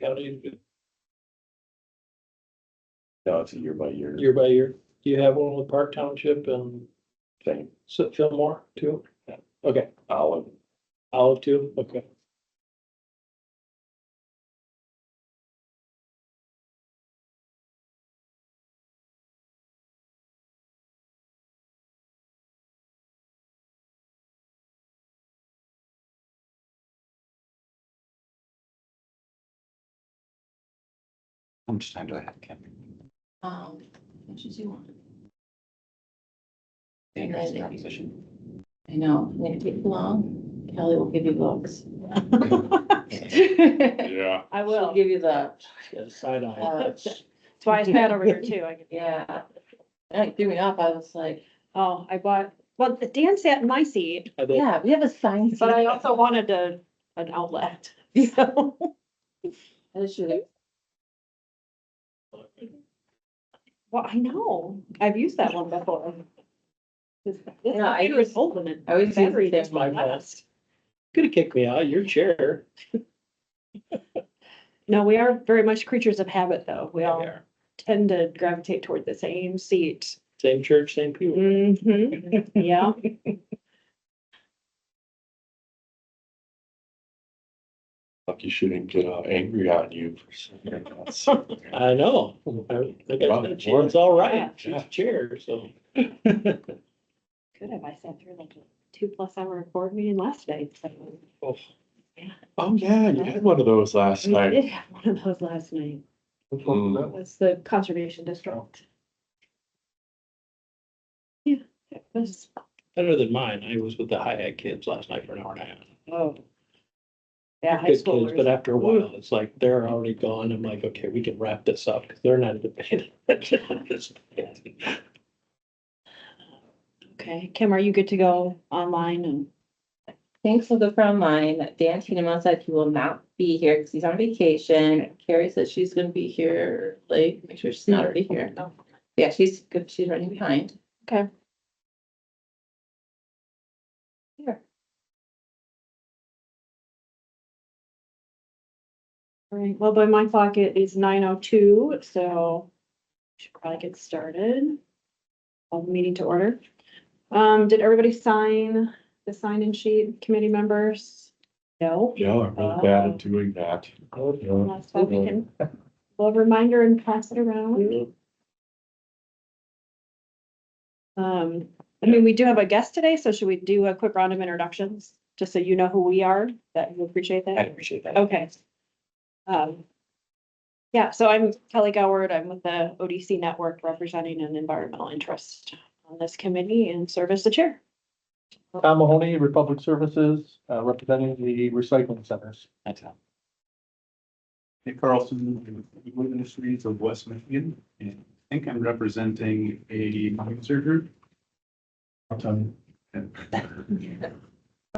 county, No, it's a year by year year by year? Do you have one with Park Township and thing. Fillmore too? Yeah. Okay, Olive. Olive too, okay. How much time do I have, Kim? What did you want? Dangerous Ready. proposition. I know, it take long. Kelly will give you looks. Yeah. I She'll will. give you the, Yeah, side eye. That's why I sat over here too. yeah. And it threw me off. I was like, Oh, I bought, well, Dan sat in my seat, I think yeah, we have a sign. but I also wanted an outlet. So, I should. well, I know, I've used that one before. This Yeah, I computer is holding it. I always use Battery the does same my one. last. could have kicked me out, your chair. No, we are very much creatures of habit, though. We all Yeah. tend to gravitate toward the same seat. Same church, same people. Mm-hmm, yeah. Lucky she didn't get angry on you for saying that. I know. I guess it's all right. She's a chair, so. Could have, I sat through like a 2+ hour board meeting last night, so. Oh, yeah, you had one of those last We night. did have one of those last night. Mm. That was the conservation district. Yeah, it was, Better than mine. I was with the high ed kids last night for an hour and a half. oh. Yeah, high Good kids, but schoolers. after a while, it's like they're already gone. I'm like, okay, we can wrap this up because they're not even paying attention. Okay, Kim, are you good to go online and? Thanks for the front line. Dan Tiedemann said he will not be here because he's on vacation. Carrie said she's gonna be here late. Make sure she's not already here. No. Yeah, she's good. She's running behind. Okay. Here. All right, well, by my clock, it is 9:02, so should probably get started. Call the meeting to order. Did everybody sign the sign-in sheet, committee members? No. Yeah, I'm really bad at doing that. Last time we can, well, reminder and pass it around. I mean, we do have a guest today, so should we do a quick round of introductions? Just so you know who we are, that you appreciate I that? appreciate that. Okay. Yeah, so I'm Kelly Goward. I'm with the ODC Network representing an environmental interest on this committee and serve as the chair. Tom Mahoney, Republic Services, representing the recycling centers. That's all. Nick Carlson, Wood Industries of West Michigan, and I think I'm representing a user group.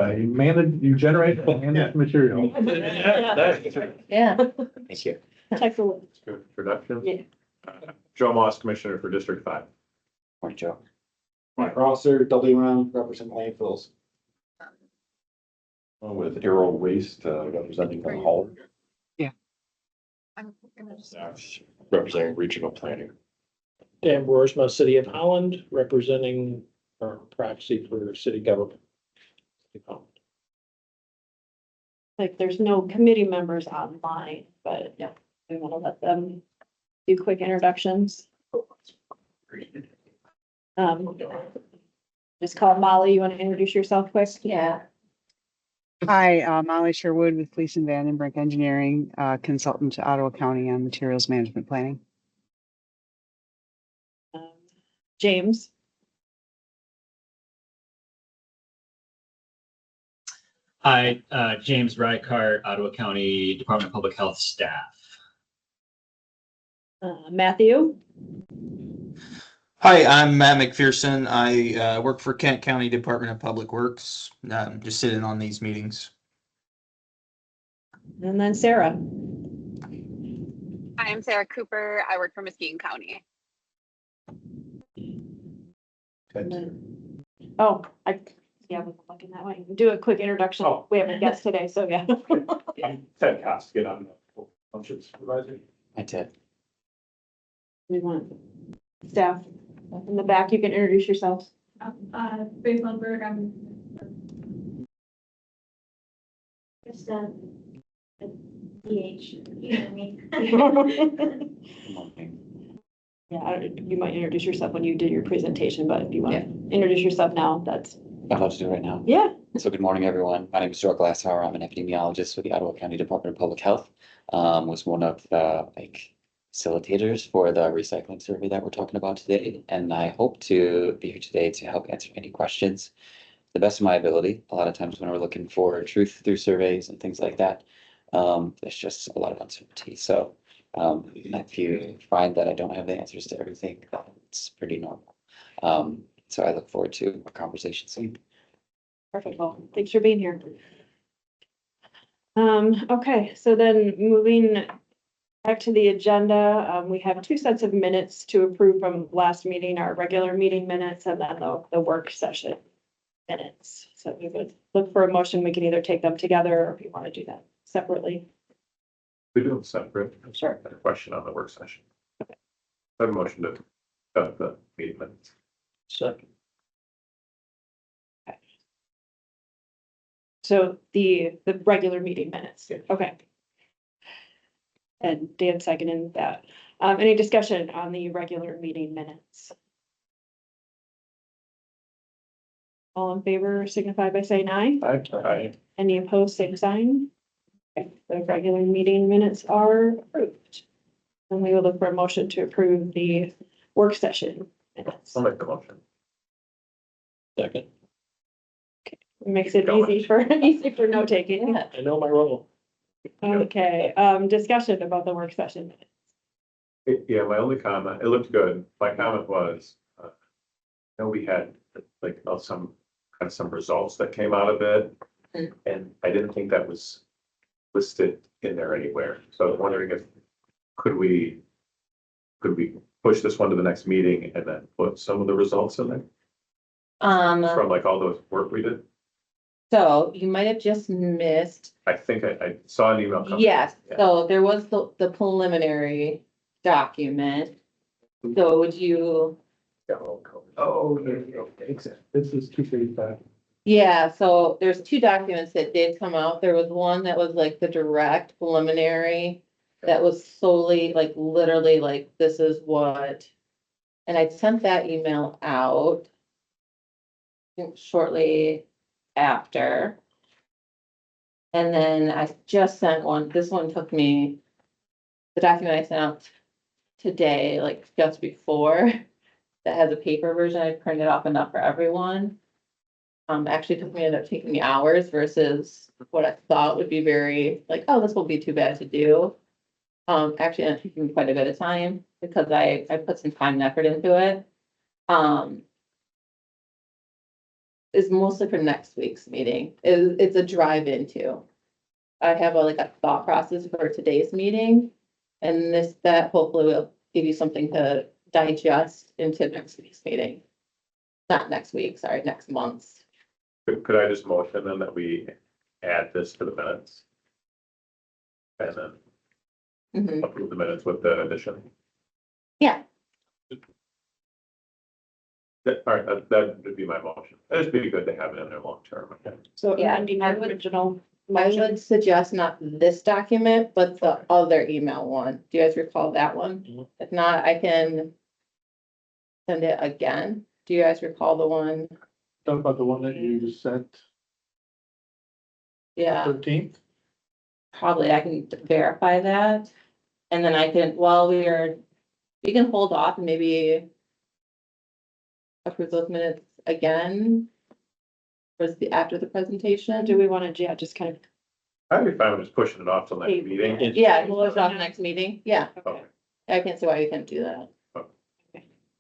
You generate and manage material. Yeah. Thank you. Check the list. Good introduction. Yeah. Joe Moss, Commissioner for District 5. Morning, Joe. Mike Rosser, WM, represent landfills. With Aero Waste, representing the Hall. I'm gonna just. Representing regional planning. Dan Boersma, City of Holland, representing our proxy for city government. Like, there's no committee members online, but yeah, we want to let them do quick introductions. Just call Molly. You want to introduce yourself quick? Yeah. Hi, Molly Sherwood with Gleason Van den Brink Engineering, consultant to Ottawa County on materials management planning. James. Hi, James Reichart, Ottawa County Department of Public Health staff. Matthew. Hi, I'm Matt McPherson. I work for Kent County Department of Public Works. Just sitting on these meetings. And then Sarah. Hi, I'm Sarah Cooper. I work for Muskegon County. Oh, yeah, we're looking that way. Do a quick introduction. Oh. We have a guest today, so yeah. I'm Ted Costigan. I'm the Township Supervisor. I did. We want staff in the back. You can introduce yourselves. Faith Lundberg, I'm just a DH, you know me. Yeah, you might introduce yourself when you did your presentation, but if you want to introduce yourself now, that's, I'd love to do it right now. yeah. So good morning, everyone. My name is Joe Glasshauer. I'm an epidemiologist with the Ottawa County Department of Public Health. Was one of the facilitators for the recycling survey that we're talking about today. And I hope to be here today to help answer any questions to the best of my ability. A lot of times when we're looking for truth through surveys and things like that, there's just a lot of uncertainty. So if you find that I don't have the answers to everything, that's pretty normal. So I look forward to a conversation soon. Perfect. Well, thanks for being here. Okay, so then moving back to the agenda, we have 2 sets of minutes to approve from last meeting, our regular meeting minutes, and then the work session minutes. So we would look for a motion. We can either take them together or if you want to do that separately. We do them separate. Sure. I had a question on the work session. I have a motion to cut the meeting minutes. Second. So the regular meeting minutes, okay. And Dan seconded that. Any discussion on the regular meeting minutes? All in favor signify by saying aye. Aye. Any opposed, same sign. Okay, the regular meeting minutes are approved. And we will look for a motion to approve the work session minutes. I'll make the motion. Second. Makes it easy for note taking. I know my role. Okay, discussion about the work session. Yeah, my only comment, it looked good. My comment was, I know we had some results that came out of it. And I didn't think that was listed in there anywhere. So I was wondering if, could we push this one to the next meeting and then put some of the results in there from all those work we did? So you might have just missed. I think I saw an email. come. Yes, Yeah. so there was the preliminary document. So would you, Oh, there you go. Exactly. This is 235. yeah, so there's 2 documents that did come out. There was one that was like the direct preliminary. That was solely literally this is what. And I sent that email out. I think shortly after. And then I just sent one, this one took me, the document I sent out today, just before, that has a paper version, I printed off enough for everyone. Actually ended up taking me hours versus what I thought would be very, oh, this won't be too bad to do. Actually ended up taking me quite a bit of time because I put some time and effort into it. Is mostly for next week's meeting. It's a drive into. I have a thought process for today's meeting. And that hopefully will give you something to digest into next week's meeting. Not next week, sorry, next month's. Could I just motion then that we add this to the minutes? And then Mhm. approve the minutes with the addition? Yeah. All right, that would be my motion. It'd be good to have it in there long term. So Yeah, amending I your would- original I motion. would suggest not this document, but the other email one. Do you guys recall that one? Mhm. If not, I can send it again. Do you guys recall the one? Talk about the one that you just sent Yeah, 13th. probably I can verify that. And then I can, we can hold off and maybe approve those minutes again. After the presentation. Do we want to, just kind of, I'd be fine with just pushing it off till next meeting. Yeah, we'll push it off next meeting. Yeah, okay, I can't see why you can't do that.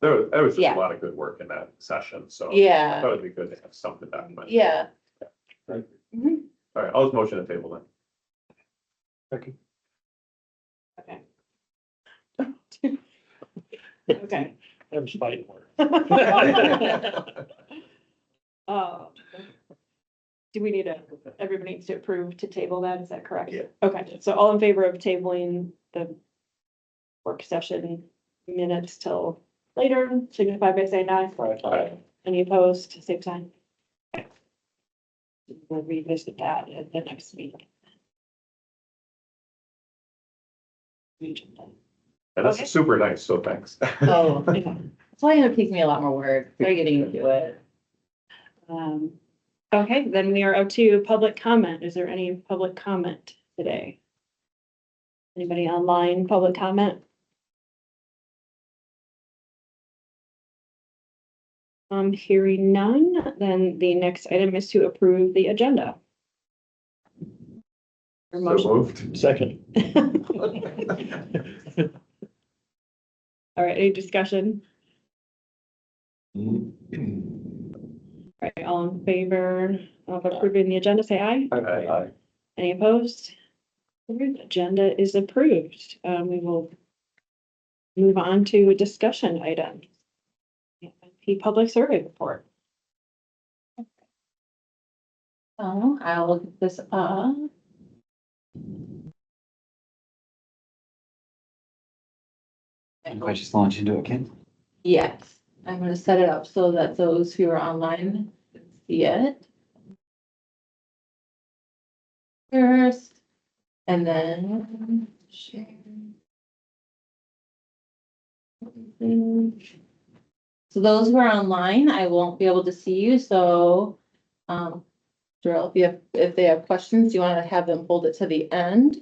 There was just Yeah. a lot of good work in that session, so. I Yeah, thought it'd be good to have something documented. yeah. Right. Mhm. All right, I'll just motion to table then. Okay. okay. I'm fighting work. Do do we need everybody needs to approve to table that, is that correct? Yeah. Okay, so all in favor of tabling the work session minutes till later, signify by saying aye. Aye. Any opposed, same sign? Okay. We'll revisit that at the next meeting. And this Okay. is super nice, so thanks. Oh, that's why it takes me a lot more work. They're getting into it. Okay, then we are up to public comment. Is there any public comment today? Anybody online, public comment? Hearing none, then the next item is to approve the agenda. Or So motion. moved. Second. All right, any discussion? All right, all in favor of approving the agenda, say aye. Aye. Any opposed? The agenda is approved. We will move on to a discussion item. The public survey report. So I'll look at this up. If I just launch into it, Ken? Yes, I'm gonna set it up so that those who are online can see it. First, and then share. So those who are online, I won't be able to see you, so, Darrell, if they have questions, do you want to have them hold it to the end?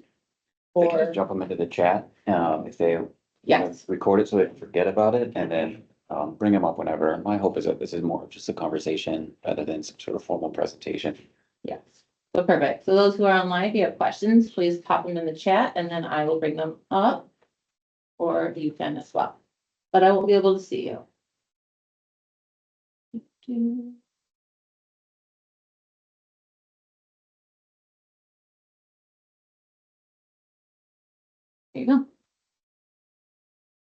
They can Or, just drop them into the chat, if they yes, record it so they don't forget about it, and then bring them up whenever. My hope is that this is more of just a conversation rather than some sort of formal presentation. yes, so perfect. So those who are online, if you have questions, please pop them in the chat and then I will bring them up. Or you can as well, but I won't be able to see you. There you go.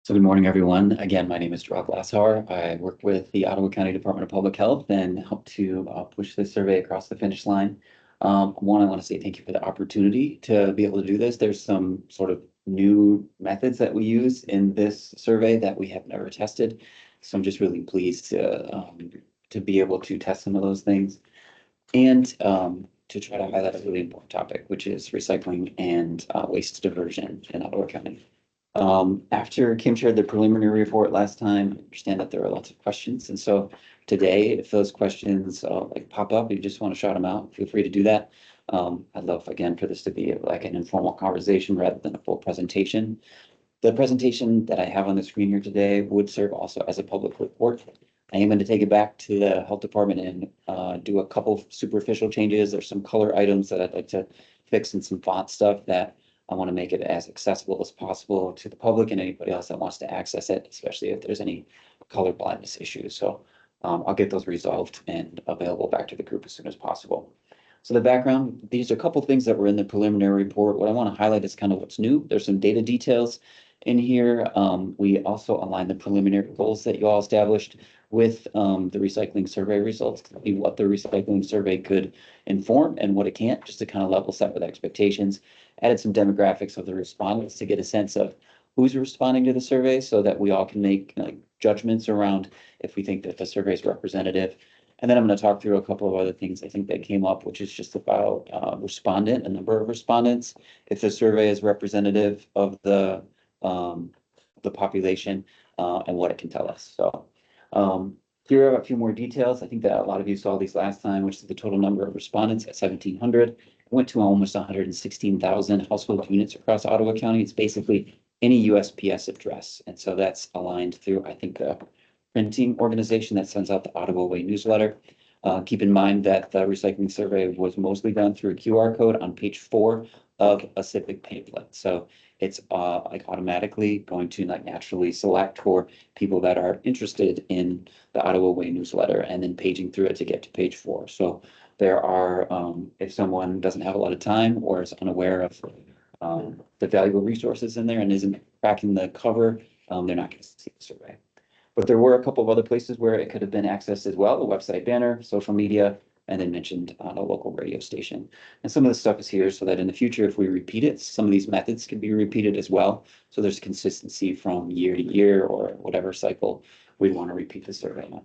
So good morning, everyone. Again, my name is Rob Glassauer. I work with the Ottawa County Department of Public Health and help to push this survey across the finish line. One, I want to say thank you for the opportunity to be able to do this. There's some sort of new methods that we use in this survey that we have never tested. So I'm just really pleased to be able to test some of those things and to try to highlight a really important topic, which is recycling and waste diversion in Ottawa County. After Kim shared the preliminary report last time, I understand that there are lots of questions. And so today, if those questions like pop up, you just want to shout them out, feel free to do that. I'd love, again, for this to be like an informal conversation rather than a full presentation. The presentation that I have on the screen here today would serve also as a public report. I am going to take it back to the health department and do a couple superficial changes. There's some color items that I'd like to fix and some font stuff that I want to make it as accessible as possible to the public and anybody else that wants to access it, especially if there's any color blindness issues. So I'll get those resolved and available back to the group as soon as possible. So the background, these are a couple of things that were in the preliminary report. What I want to highlight is kind of what's new. There's some data details in here. We also aligned the preliminary goals that you all established with the recycling survey results, to see what the recycling survey could inform and what it can't, just to kind of level set with expectations. Added some demographics of the respondents to get a sense of who's responding to the survey so that we all can make judgments around if we think that the survey is representative. And then I'm going to talk through a couple of other things I think that came up, which is just about a number of respondents, if the survey is representative of the population and what it can tell us. So here are a few more details. I think that a lot of you saw these last time, which is the total number of respondents at 1,700. Went to almost 116,000 household units across Ottawa County. It's basically any USPS address. And so that's aligned through, I think, the printing organization that sends out the Ottawa Way newsletter. Keep in mind that the recycling survey was mostly done through a QR code on page 4 of a civic pamphlet. So it's like automatically going to naturally select for people that are interested in the Ottawa Way newsletter and then paging through it to get to page 4. So there are, if someone doesn't have a lot of time or is unaware of the valuable resources in there and isn't tracking the cover, they're not going to see the survey. But there were a couple of other places where it could have been accessed as well, the website banner, social media, and then mentioned on a local radio station. And some of the stuff is here so that in the future, if we repeat it, some of these methods can be repeated as well. So there's consistency from year to year or whatever cycle we want to repeat the survey on.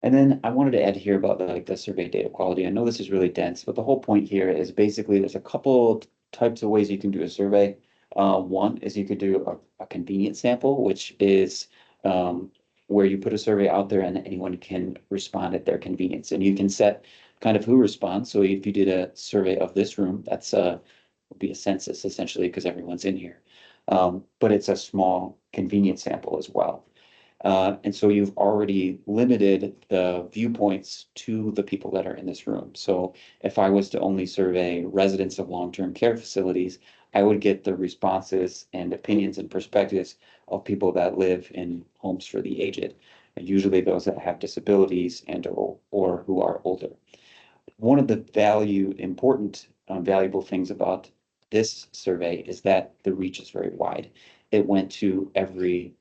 And then I wanted to add here about the survey data quality. I know this is really dense, but the whole point here is basically there's a couple types of ways you can do a survey. One is you could do a convenient sample, which is where you put a survey out there and anyone can respond at their convenience. And you can set kind of who responds. So if you did a survey of this room, that's would be a census essentially because everyone's in here. But it's a small convenient sample as well. And so you've already limited the viewpoints to the people that are in this room. So if I was to only survey residents of long-term care facilities, I would get the responses and opinions and perspectives of people that live in homes for the aged, and usually those that have disabilities and or who are older. One of the valuable things about this survey is that the reach is very wide. It went to every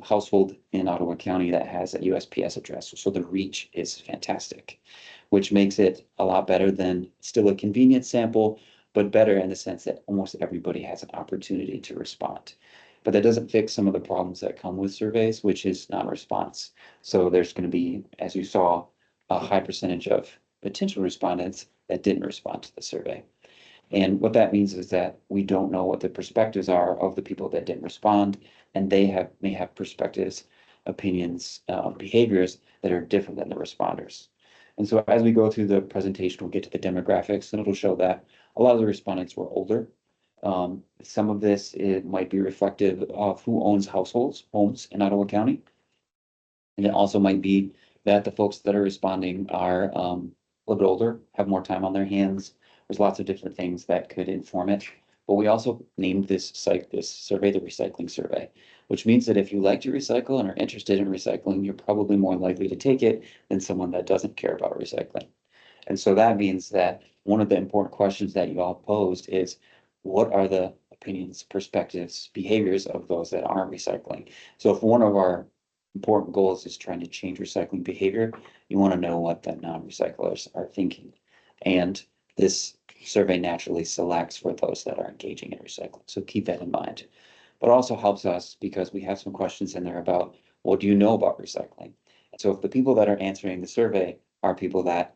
household in Ottawa County that has a USPS address. So the reach is fantastic, which makes it a lot better than still a convenient sample, but better in the sense that almost everybody has an opportunity to respond. But that doesn't fix some of the problems that come with surveys, which is non-response. So there's going to be, as you saw, a high percentage of potential respondents that didn't respond to the survey. And what that means is that we don't know what the perspectives are of the people that didn't respond, and they may have perspectives, opinions, behaviors that are different than the responders. And so as we go through the presentation, we'll get to the demographics, and it'll show that a lot of the respondents were older. Some of this, it might be reflective of who owns homes in Ottawa County. And it also might be that the folks that are responding are a little bit older, have more time on their hands. There's lots of different things that could inform it. But we also named this survey the recycling survey, which means that if you like to recycle and are interested in recycling, you're probably more likely to take it than someone that doesn't care about recycling. And so that means that one of the important questions that you all posed is, what are the opinions, perspectives, behaviors of those that aren't recycling? So if one of our important goals is trying to change recycling behavior, you want to know what the non-recyclers are thinking. And this survey naturally selects for those that are engaging in recycling. So keep that in mind. But also helps us because we have some questions in there about, what do you know about recycling? And so if the people that are answering the survey are people that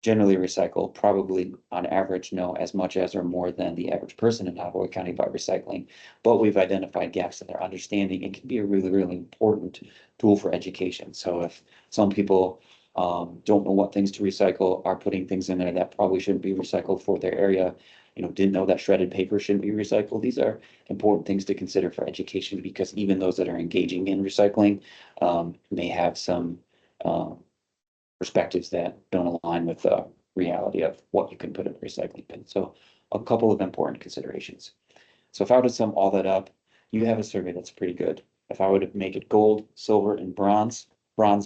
generally recycle, probably on average know as much as or more than the average person in Ottawa County about recycling, but we've identified gaps in their understanding. It can be a really, really important tool for education. So if some people don't know what things to recycle, are putting things in there that probably shouldn't be recycled for their area, didn't know that shredded paper shouldn't be recycled. These are important things to consider for education, because even those that are engaging in recycling may have some perspectives that don't align with the reality of what you can put in a recycling bin. So a couple of important considerations. So if I were to sum all that up, you have a survey that's pretty good. If I were to make it gold, silver, and bronze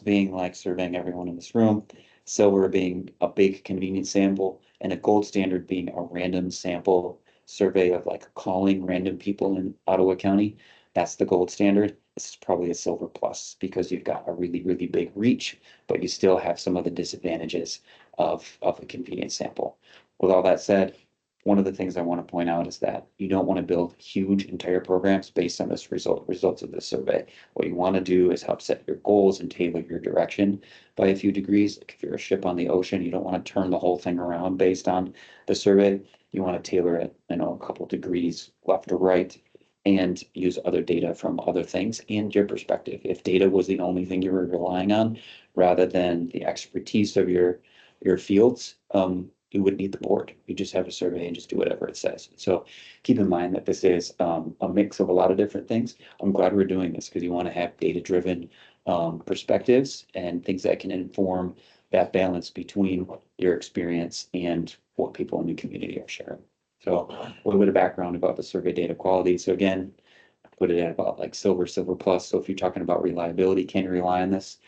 being like surveying everyone in this room, silver being a big convenient sample, and a gold standard being a random sample survey of like calling random people in Ottawa County, that's the gold standard. This is probably a silver plus because you've got a really, really big reach, but you still have some of the disadvantages of a convenient sample. With all that said, one of the things I want to point out is that you don't want to build huge entire programs based on this results of this survey. What you want to do is help set your goals and tailor your direction by a few degrees. Like if you're a ship on the ocean, you don't want to turn the whole thing around based on the survey. You want to tailor it, a couple degrees left or right, and use other data from other things and your perspective. If data was the only thing you were relying on, rather than the expertise of your fields, you wouldn't need the board. You just have a survey and just do whatever it says. So keep in mind that this is a mix of a lot of different things. I'm glad we're doing this because you want to have data-driven perspectives and things that can inform that balance between your experience and what people in the community are sharing. So a little bit of background about the survey data quality. So again, I put it at about like silver plus. So if you're talking about reliability, can you rely on this?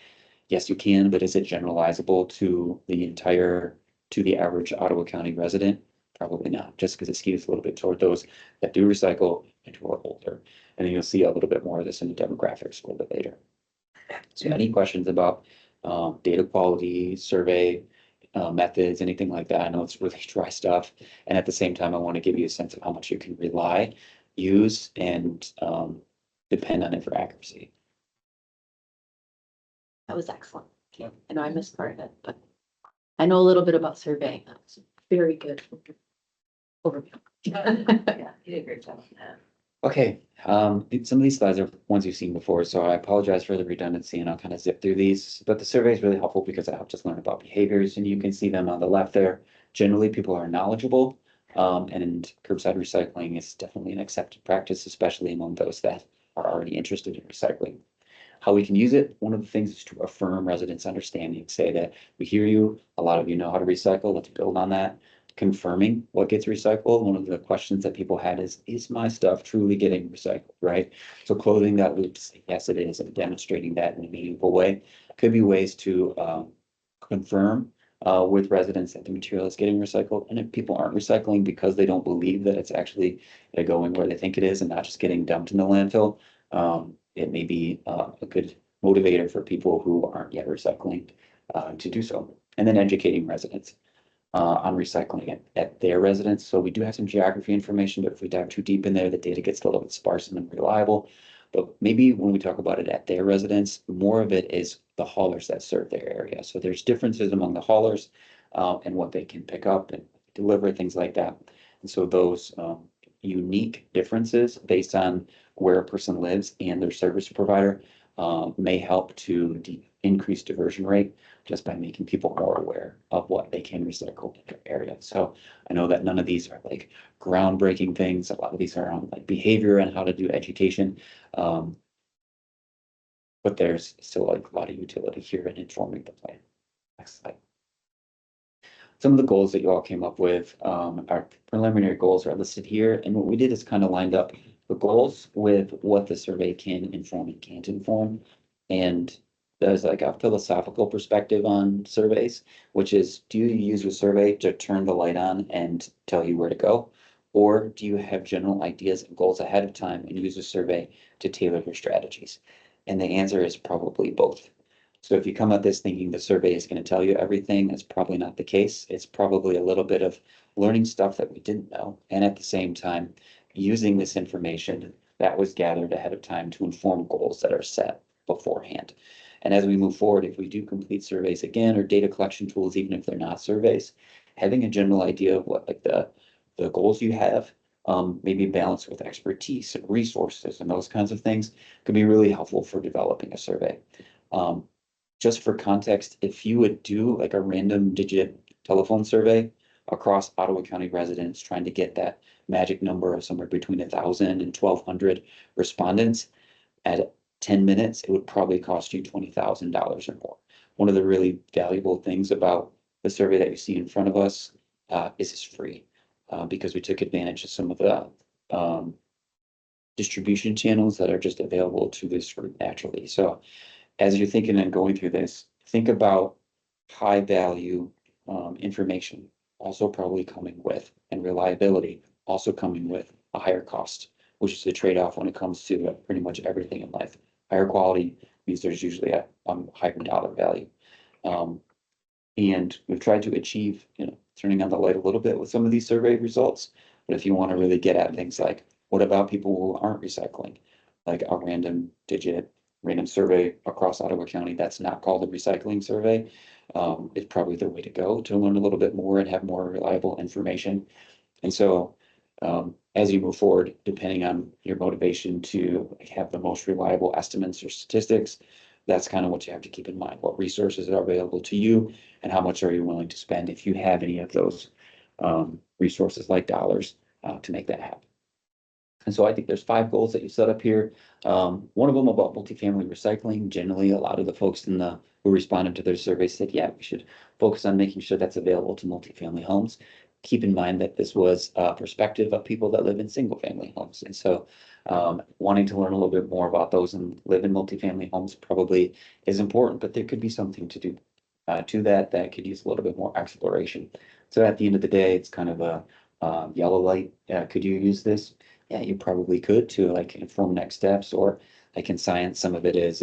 Yes, you can, but is it generalizable to the average Ottawa County resident? Probably not, just because it skews a little bit toward those that do recycle and who are older. And then you'll see a little bit more of this in the demographics a little bit later. So any questions about data quality, survey methods, anything like that. I know it's really dry stuff. And at the same time, I want to give you a sense of how much you can rely, use, and depend on it for accuracy. That was excellent. I know I missed part of it, but I know a little bit about surveying. That's very good overview. Yeah, you did a great job on that. Okay, some of these slides are ones you've seen before, so I apologize for the redundancy and I'll kind of zip through these. But the survey is really helpful because it helps us learn about behaviors, and you can see them on the left there. Generally, people are knowledgeable, and curbside recycling is definitely an accepted practice, especially among those that are already interested in recycling. How we can use it, one of the things is to affirm residents' understanding, say that we hear you, a lot of you know how to recycle, let's build on that. Confirming what gets recycled. One of the questions that people had is my stuff truly getting recycled, right? So closing that loop to say, yes, it is, and demonstrating that in a meaningful way. Could be ways to confirm with residents that the material is getting recycled. And if people aren't recycling because they don't believe that it's actually going where they think it is and not just getting dumped in the landfill, it may be a good motivator for people who aren't yet recycling to do so. And then educating residents on recycling at their residence. So we do have some geography information, but if we dive too deep in there, the data gets a little bit sparse and unreliable. But maybe when we talk about it at their residence, more of it is the haulers that serve their area. So there's differences among the haulers and what they can pick up and deliver, things like that. And so those unique differences based on where a person lives and their service provider may help to increase diversion rate just by making people more aware of what they can recycle in their area. So I know that none of these are like groundbreaking things. A lot of these are on like behavior and how to do education. But there's still like a lot of utility here in informing the plan. Next slide. Some of the goals that you all came up with, our preliminary goals are listed here. And what we did is kind of lined up the goals with what the survey can inform and can't inform. And there's like a philosophical perspective on surveys, which is, do you use a survey to turn the light on and tell you where to go? Or do you have general ideas and goals ahead of time and use a survey to tailor your strategies? And the answer is probably both. So if you come at this thinking the survey is going to tell you everything, that's probably not the case. It's probably a little bit of learning stuff that we didn't know. And at the same time, using this information that was gathered ahead of time to inform goals that are set beforehand. And as we move forward, if we do complete surveys again or data collection tools, even if they're not surveys, having a general idea of what like the goals you have, maybe balanced with expertise and resources and those kinds of things could be really helpful for developing a survey. Just for context, if you would do like a random digit telephone survey across Ottawa County residents trying to get that magic number of somewhere between 1,000 and 1,200 respondents at 10 minutes, it would probably cost you $20,000 or more. One of the really valuable things about the survey that you see in front of us is it's free because we took advantage of some of the distribution channels that are just available to this group naturally. So as you're thinking and going through this, think about high value information also probably coming with, and reliability also coming with a higher cost, which is the trade-off when it comes to pretty much everything in life. Higher quality means there's usually a higher dollar value. And we've tried to achieve, turning on the light a little bit with some of these survey results. But if you want to really get at things like, what about people who aren't recycling? Like a random survey across Ottawa County that's not called a recycling survey is probably the way to go to learn a little bit more and have more reliable information. And so as you move forward, depending on your motivation to have the most reliable estimates or statistics, that's kind of what you have to keep in mind. What resources are available to you and how much are you willing to spend if you have any of those resources like dollars to make that happen. And so I think there's 5 goals that you set up here. One of them about multifamily recycling. Generally, a lot of the folks who responded to their survey said, yeah, we should focus on making sure that's available to multifamily homes. Keep in mind that this was a perspective of people that live in single family homes. And so wanting to learn a little bit more about those and live in multifamily homes probably is important, but there could be something to do to that could use a little bit more exploration. So at the end of the day, it's kind of a yellow light. Could you use this? Yeah, you probably could to like inform next steps, or like in science, some of it is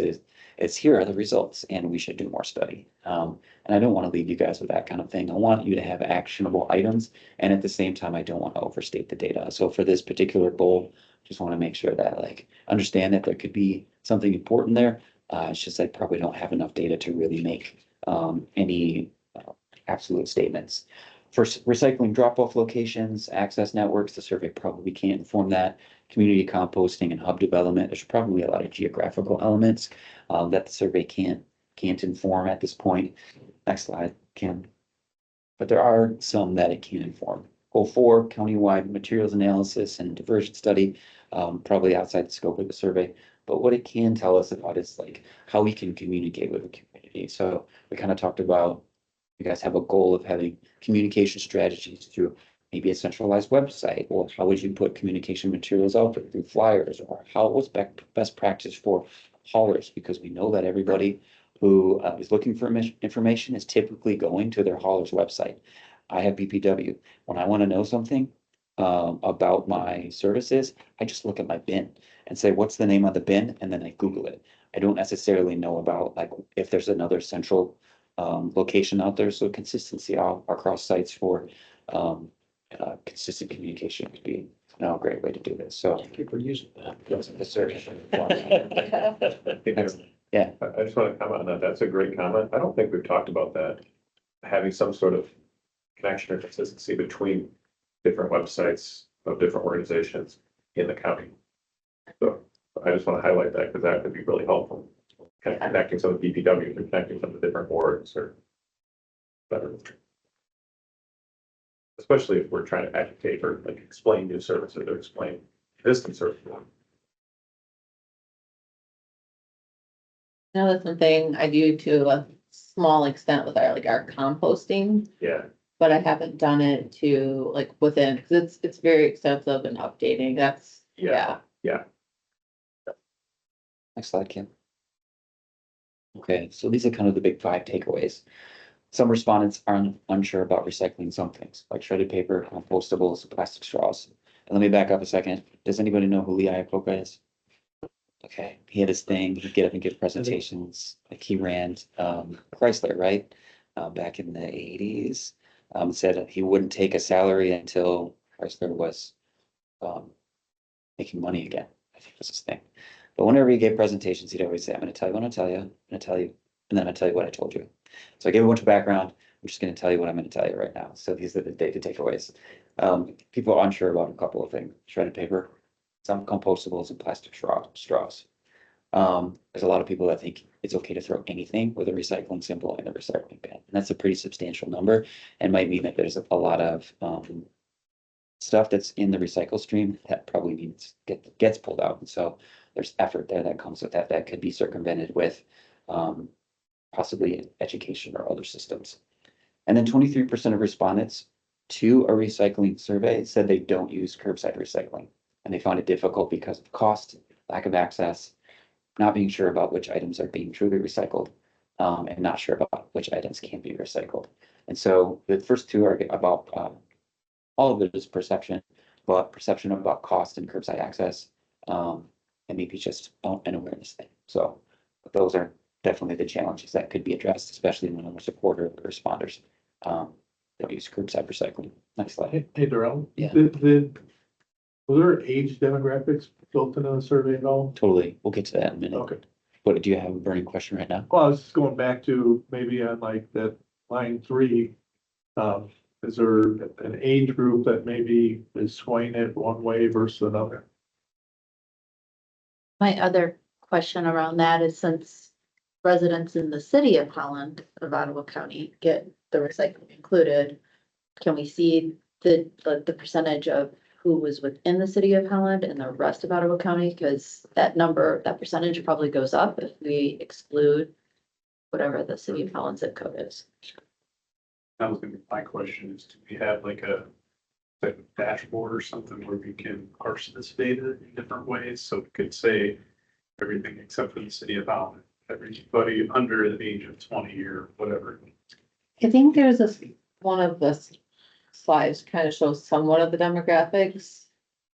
It's here are the results and we should do more study. And I don't want to leave you guys with that kind of thing. I want you to have actionable items. And at the same time, I don't want to overstate the data. So for this particular goal, just want to make sure that like, understand that there could be something important there. It's just I probably don't have enough data to really make any absolute statements. For recycling drop-off locations, access networks, the survey probably can't inform that. Community composting and hub development, there's probably a lot of geographical elements that the survey can't inform at this point. Next slide, Kim. But there are some that it can inform. Goal 4, countywide materials analysis and diversion study, probably outside the scope of the survey. But what it can tell us about is like how we can communicate with the community. So we kind of talked about, you guys have a goal of having communication strategies through maybe a centralized website, or how would you put communication materials out there through flyers, or what's best practice for haulers? Because we know that everybody who is looking for information is typically going to their hauler's website. I have BPW. When I want to know something about my services, I just look at my bin and say, what's the name of the bin? And then I Google it. I don't necessarily know about like if there's another central location out there. So consistency across sites for consistent communication would be a great way to do this. So Thank you for using that. the search. Yeah. I just want to comment on that. That's a great comment. I don't think we've talked about that. Having some sort of connection or consistency between different websites of different organizations in the county. So I just want to highlight that because that could be really helpful. Kind of connecting some of the BPW and connecting some of the different boards or better. Especially if we're trying to educate or like explain new services or explain existing services. Now that's something I do to a small extent with our composting, Yeah. but I haven't done it to like within, because it's very extensive and updating. That's, yeah. Next slide, Kim. Okay, so these are kind of the big 5 takeaways. Some respondents are unsure about recycling some things, like shredded paper, compostables, plastic straws. And let me back up a second. Does anybody know who Lee Iacocca is? Okay, he had his thing, he'd get up and give presentations, like he ran Chrysler, right? Back in the 80s. Said he wouldn't take a salary until Chrysler was making money again, I think was his thing. But whenever he gave presentations, he'd always say, I'm gonna tell you what I'm gonna tell you, I'm gonna tell you, and then I'll tell you what I told you. So I gave a bunch of background. I'm just gonna tell you what I'm gonna tell you right now. So these are the data takeaways. People are unsure about a couple of things: shredded paper, some compostables, and plastic straws. There's a lot of people that think it's okay to throw anything with a recycling symbol in the recycling bin. And that's a pretty substantial number and might mean that there's a lot of stuff that's in the recycle stream that probably needs gets pulled out. And so there's effort there that comes with that could be circumvented with possibly education or other systems. And then 23% of respondents to a recycling survey said they don't use curbside recycling, and they found it difficult because of cost, lack of access, not being sure about which items are being truly recycled, and not sure about which items can be recycled. And so the first 2 are about all of it is perception, but perception about cost and curbside access, and maybe just an awareness thing. So those are definitely the challenges that could be addressed, especially when we're supporter of the responders that use curbside recycling. Next slide. Hey, Darrell. Yeah. Were there age demographics built into the survey at all? Totally. We'll get to that in a minute. Okay. But do you have a burning question right now? Well, I was just going back to maybe on like that line 3. Is there an age group that maybe is swaying it one way versus another? My other question around that is, since residents in the city of Holland, of Ottawa County, get the recycling included, can we see the percentage of who was within the city of Holland and the rest of Ottawa County? Because that percentage probably goes up if we exclude whatever the city of Holland zip code is. That was gonna be my question, is do we have like a dashboard or something where we can parse this data in different ways? So we could say everything except for the city of Holland, everybody under the age of 20 or whatever. I think there's one of the slides kind of shows somewhat of the demographics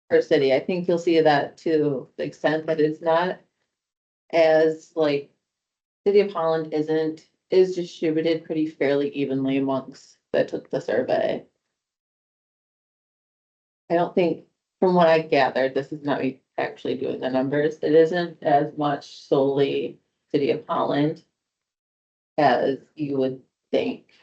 per city. I think you'll see that to the extent that it's not as like City of Holland is distributed pretty fairly evenly amongst that took the survey. I don't think, from what I gathered, this is not me actually doing the numbers, it isn't as much solely City of Holland as you would think,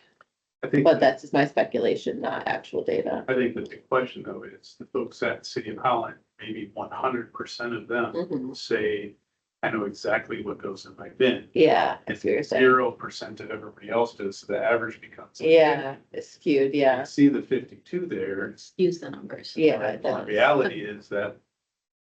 I think, but that's just my speculation, not actual data. I think that the question though is the folks at City of Holland, maybe 100% of them Mhm. say, I know exactly what goes in my bin. Yeah, I And see what you're saying. 0% of everybody else does, so the average becomes. Yeah, it's skewed, You yeah, see the 52 there. Use the numbers. yeah. Right, it well, the does. reality is that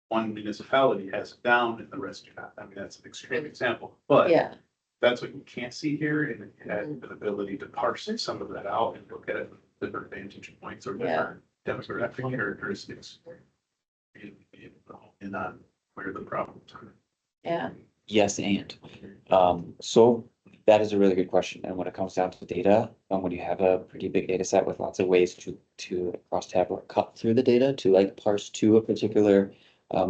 one municipality has it down and the rest do not. I mean, that's an extreme example, but Yeah, that's what you can't see here. And it had the ability to parse some of that out and look at it from different vantage points or different demographic characteristics. And on where the problems are. yeah, Yes, and, so that is a really good question. And when it comes down to data, when you have a pretty big data set with lots of ways to crosstab or cut through the data to like parse to a particular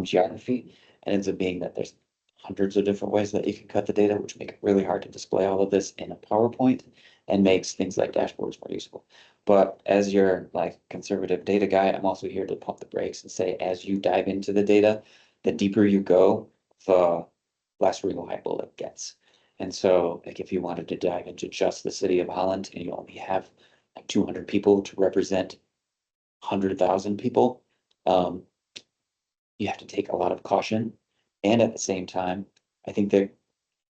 geography, and ends up being that there's hundreds of different ways that you can cut the data, which make it really hard to display all of this in a PowerPoint and makes things like dashboards more useful. But as your like conservative data guy, I'm also here to pump the brakes and say, as you dive into the data, the deeper you go, the less reliable it gets. And so, like, if you wanted to dive into just the city of Holland and you only have like 200 people to represent 100,000 people, you have to take a lot of caution. And at the same time, I think that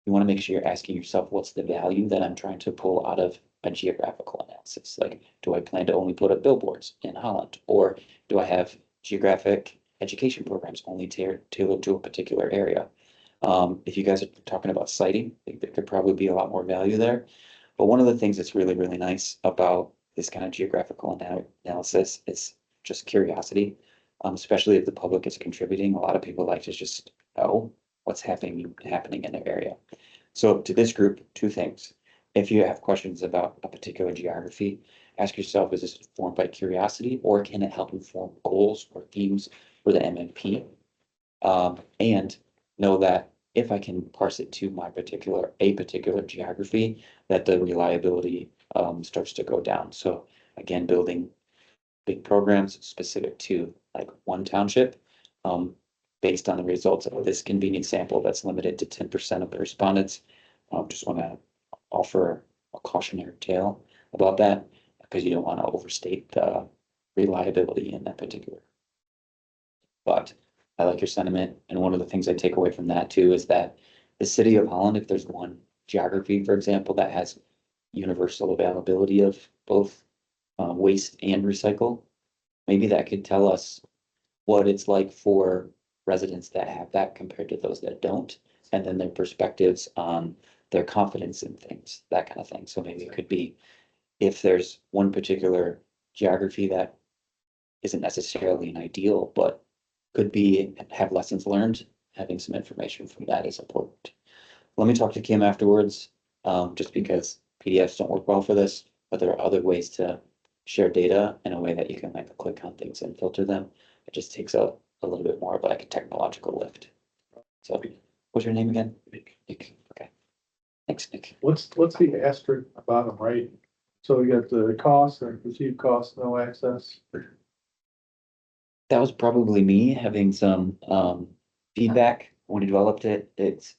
you want to make sure you're asking yourself, what's the value that I'm trying to pull out of a geographical analysis? Like, do I plan to only put up billboards in Holland? Or do I have geographic education programs only tailored to a particular area? If you guys are talking about citing, I think there could probably be a lot more value there. But one of the things that's really, really nice about this kind of geographical analysis is just curiosity. Especially if the public is contributing, a lot of people like to just know what's happening in their area. So to this group, two things. If you have questions about a particular geography, ask yourself, is this informed by curiosity or can it help inform goals or themes for the MMP? And know that if I can parse it to a particular geography, that the reliability starts to go down. So again, building big programs specific to like one township, based on the results of this convenient sample that's limited to 10% of the respondents. Just want to offer a cautionary tale about that because you don't want to overstate the reliability in that particular. But I like your sentiment, and one of the things I take away from that too is that the city of Holland, if there's one geography, for example, that has universal availability of both waste and recycle, maybe that could tell us what it's like for residents that have that compared to those that don't, and then their perspectives on their confidence in things, that kind of thing. So maybe it could be if there's one particular geography that isn't necessarily an ideal, but could be have lessons learned, having some information from that is important. Let me talk to Kim afterwards, just because PDFs don't work well for this, but there are other ways to share data in a way that you can like click on things and filter them. It just takes a little bit more of like a technological lift. So what's your name again? Nick. Okay. Thanks, Nick. What's the asterisk bottom right? So we got the cost and perceived cost, no access. That was probably me having some feedback when we developed it. It's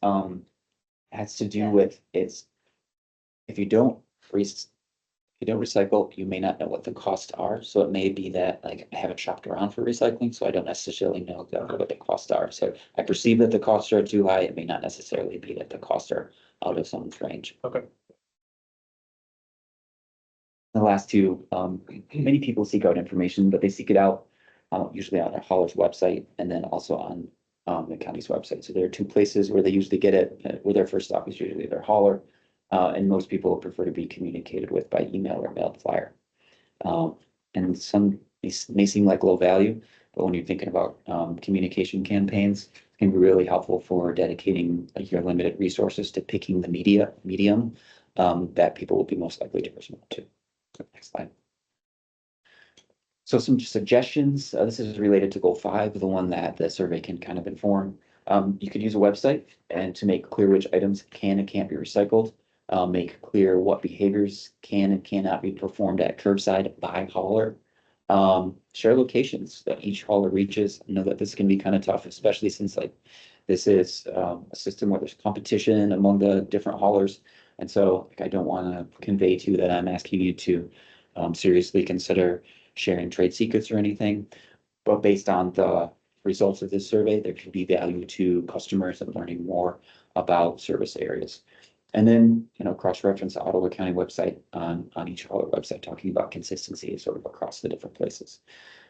has to do with if you don't recycle, you may not know what the costs are. So it may be that like I haven't shopped around for recycling, so I don't necessarily know exactly what the costs are. So I perceive that the costs are too high. It may not necessarily be that the costs are out of someone's range. Okay. The last two, many people seek out information, but they seek it out usually on their hauler's website and then also on the county's website. So there are two places where they usually get it, where their first stop is usually their hauler. And most people prefer to be communicated with by email or mailed flyer. And some may seem like low value, but when you're thinking about communication campaigns, it can be really helpful for dedicating like, your limited resources to picking the medium that people will be most likely to respond to. Next slide. So some suggestions. This is related to goal 5, the one that the survey can kind of inform. You could use a website and to make clear which items can and can't be recycled. Make clear what behaviors can and cannot be performed at curbside by hauler. Share locations that each hauler reaches. I know that this can be kind of tough, especially since like this is a system where there's competition among the different haulers. And so like, I don't want to convey to you that I'm asking you to seriously consider sharing trade secrets or anything. But based on the results of this survey, there could be value to customers and learning more about service areas. And then, cross-reference the Ottawa County website on each hauler website, talking about consistency sort of across the different places.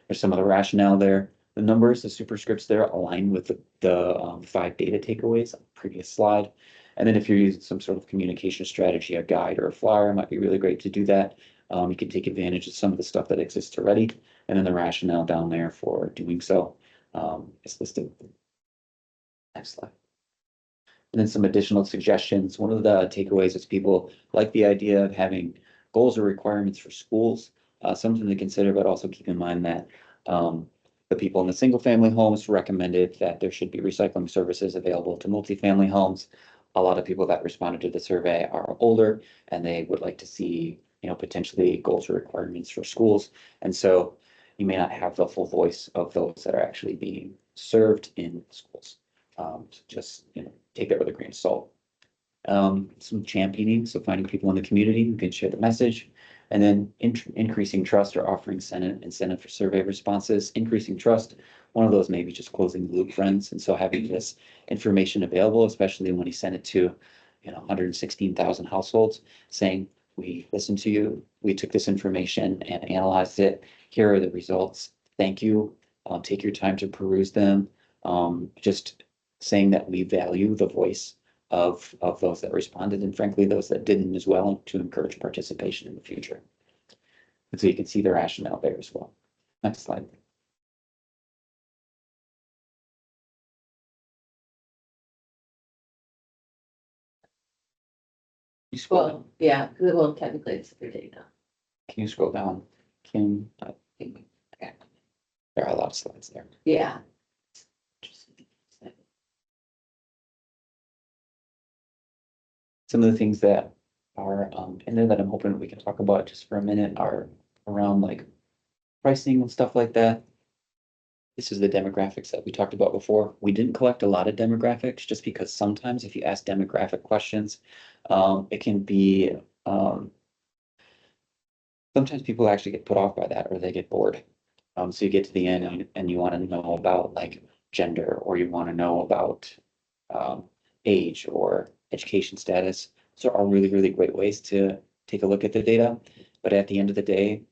There's some of the rationale there. The numbers, the superscripts there align with the 5 data takeaways on the previous slide. And then if you're using some sort of communication strategy, a guide or a flyer, it might be really great to do that. You can take advantage of some of the stuff that exists already. And then the rationale down there for doing so is listed. Next slide. And then some additional suggestions. One of the takeaways is people like the idea of having goals or requirements for schools, something to consider, but also keep in mind that the people in the single family homes recommended that there should be recycling services available to multifamily homes. A lot of people that responded to the survey are older and they would like to see, potentially goals or requirements for schools. And so you may not have the full voice of those that are actually being served in schools. So just, take that with a grain of salt. Some championing, so finding people in the community who can share the message, and then increasing trust or offering incentive for survey responses. Increasing trust, one of those maybe just closing the loop friends, and so having this information available, especially when you send it to 116,000 households, saying, we listened to you, we took this information and analyzed it, here are the results, thank you, take your time to peruse them. Just saying that we value the voice of those that responded and frankly those that didn't as well, to encourage participation in the future. And so you can see the rationale there as well. Next slide. You scroll down. Well, yeah, well, technically it's the data. Can you scroll down? Kim, I think, okay. There are a lot of slides there. Yeah. Some of the things that are in there that I'm hoping we can talk about just for a minute are around like pricing and stuff like that. This is the demographics that we talked about before. We didn't collect a lot of demographics just because sometimes if you ask demographic questions, it can be sometimes people actually get put off by that or they get bored. So you get to the end and you want to know about like gender, or you want to know about age or education status. So are really, really great ways to take a look at the data. But at the end of the day,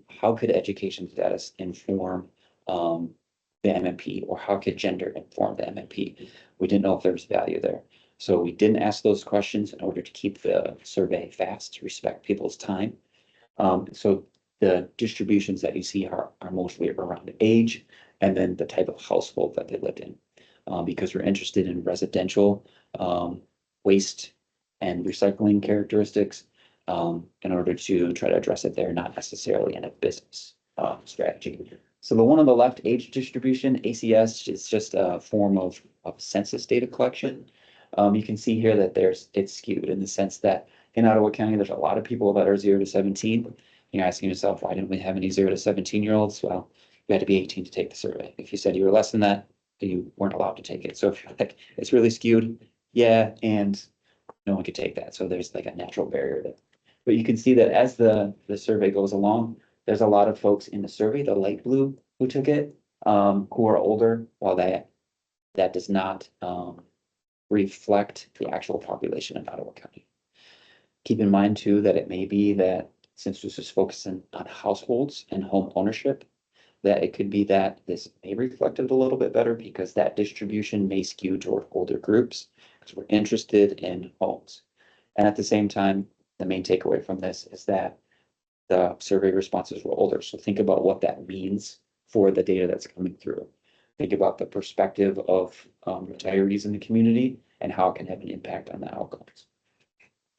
how could education status inform the MMP, or how could gender inform the MMP? We didn't know if there was value there. So we didn't ask those questions in order to keep the survey fast, to respect people's time. So the distributions that you see are mostly around age and then the type of household that they lived in. Because we're interested in residential waste and recycling characteristics in order to try to address it there, not necessarily in a business strategy. So the one on the left, age distribution, ACS, is just a form of census data collection. You can see here that it's skewed in the sense that in Ottawa County, there's a lot of people that are 0 to 17. You're asking yourself, why didn't we have any 0 to 17-year-olds? Well, you had to be 18 to take the survey. If you said you were less than that, you weren't allowed to take it. So if you're like, it's really skewed, yeah, and no one could take that. So there's like a natural barrier there. But you can see that as the survey goes along, there's a lot of folks in the survey, the light blue, who took it, who are older, while that does not reflect the actual population in Ottawa County. Keep in mind too, that it may be that since this is focusing on households and home ownership, that it could be that this may reflect it a little bit better because that distribution may skew toward older groups because we're interested in homes. And at the same time, the main takeaway from this is that the survey responses were older. So think about what that means for the data that's coming through. Think about the perspective of retirees in the community and how it can have an impact on the outcomes.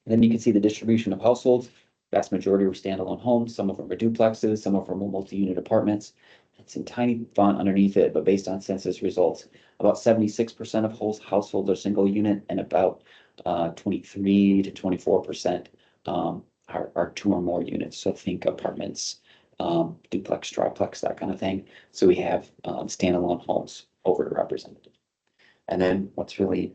And then you can see the distribution of households. Vast majority were standalone homes. Some of them are duplexes, some of them are multi-unit apartments. it's in tiny font underneath it, but based on census results, about 76% of households are single unit and about 23 to 24% are two or more units. So think apartments, duplex, triplex, that kind of thing. So we have standalone homes overrepresented. And then what's really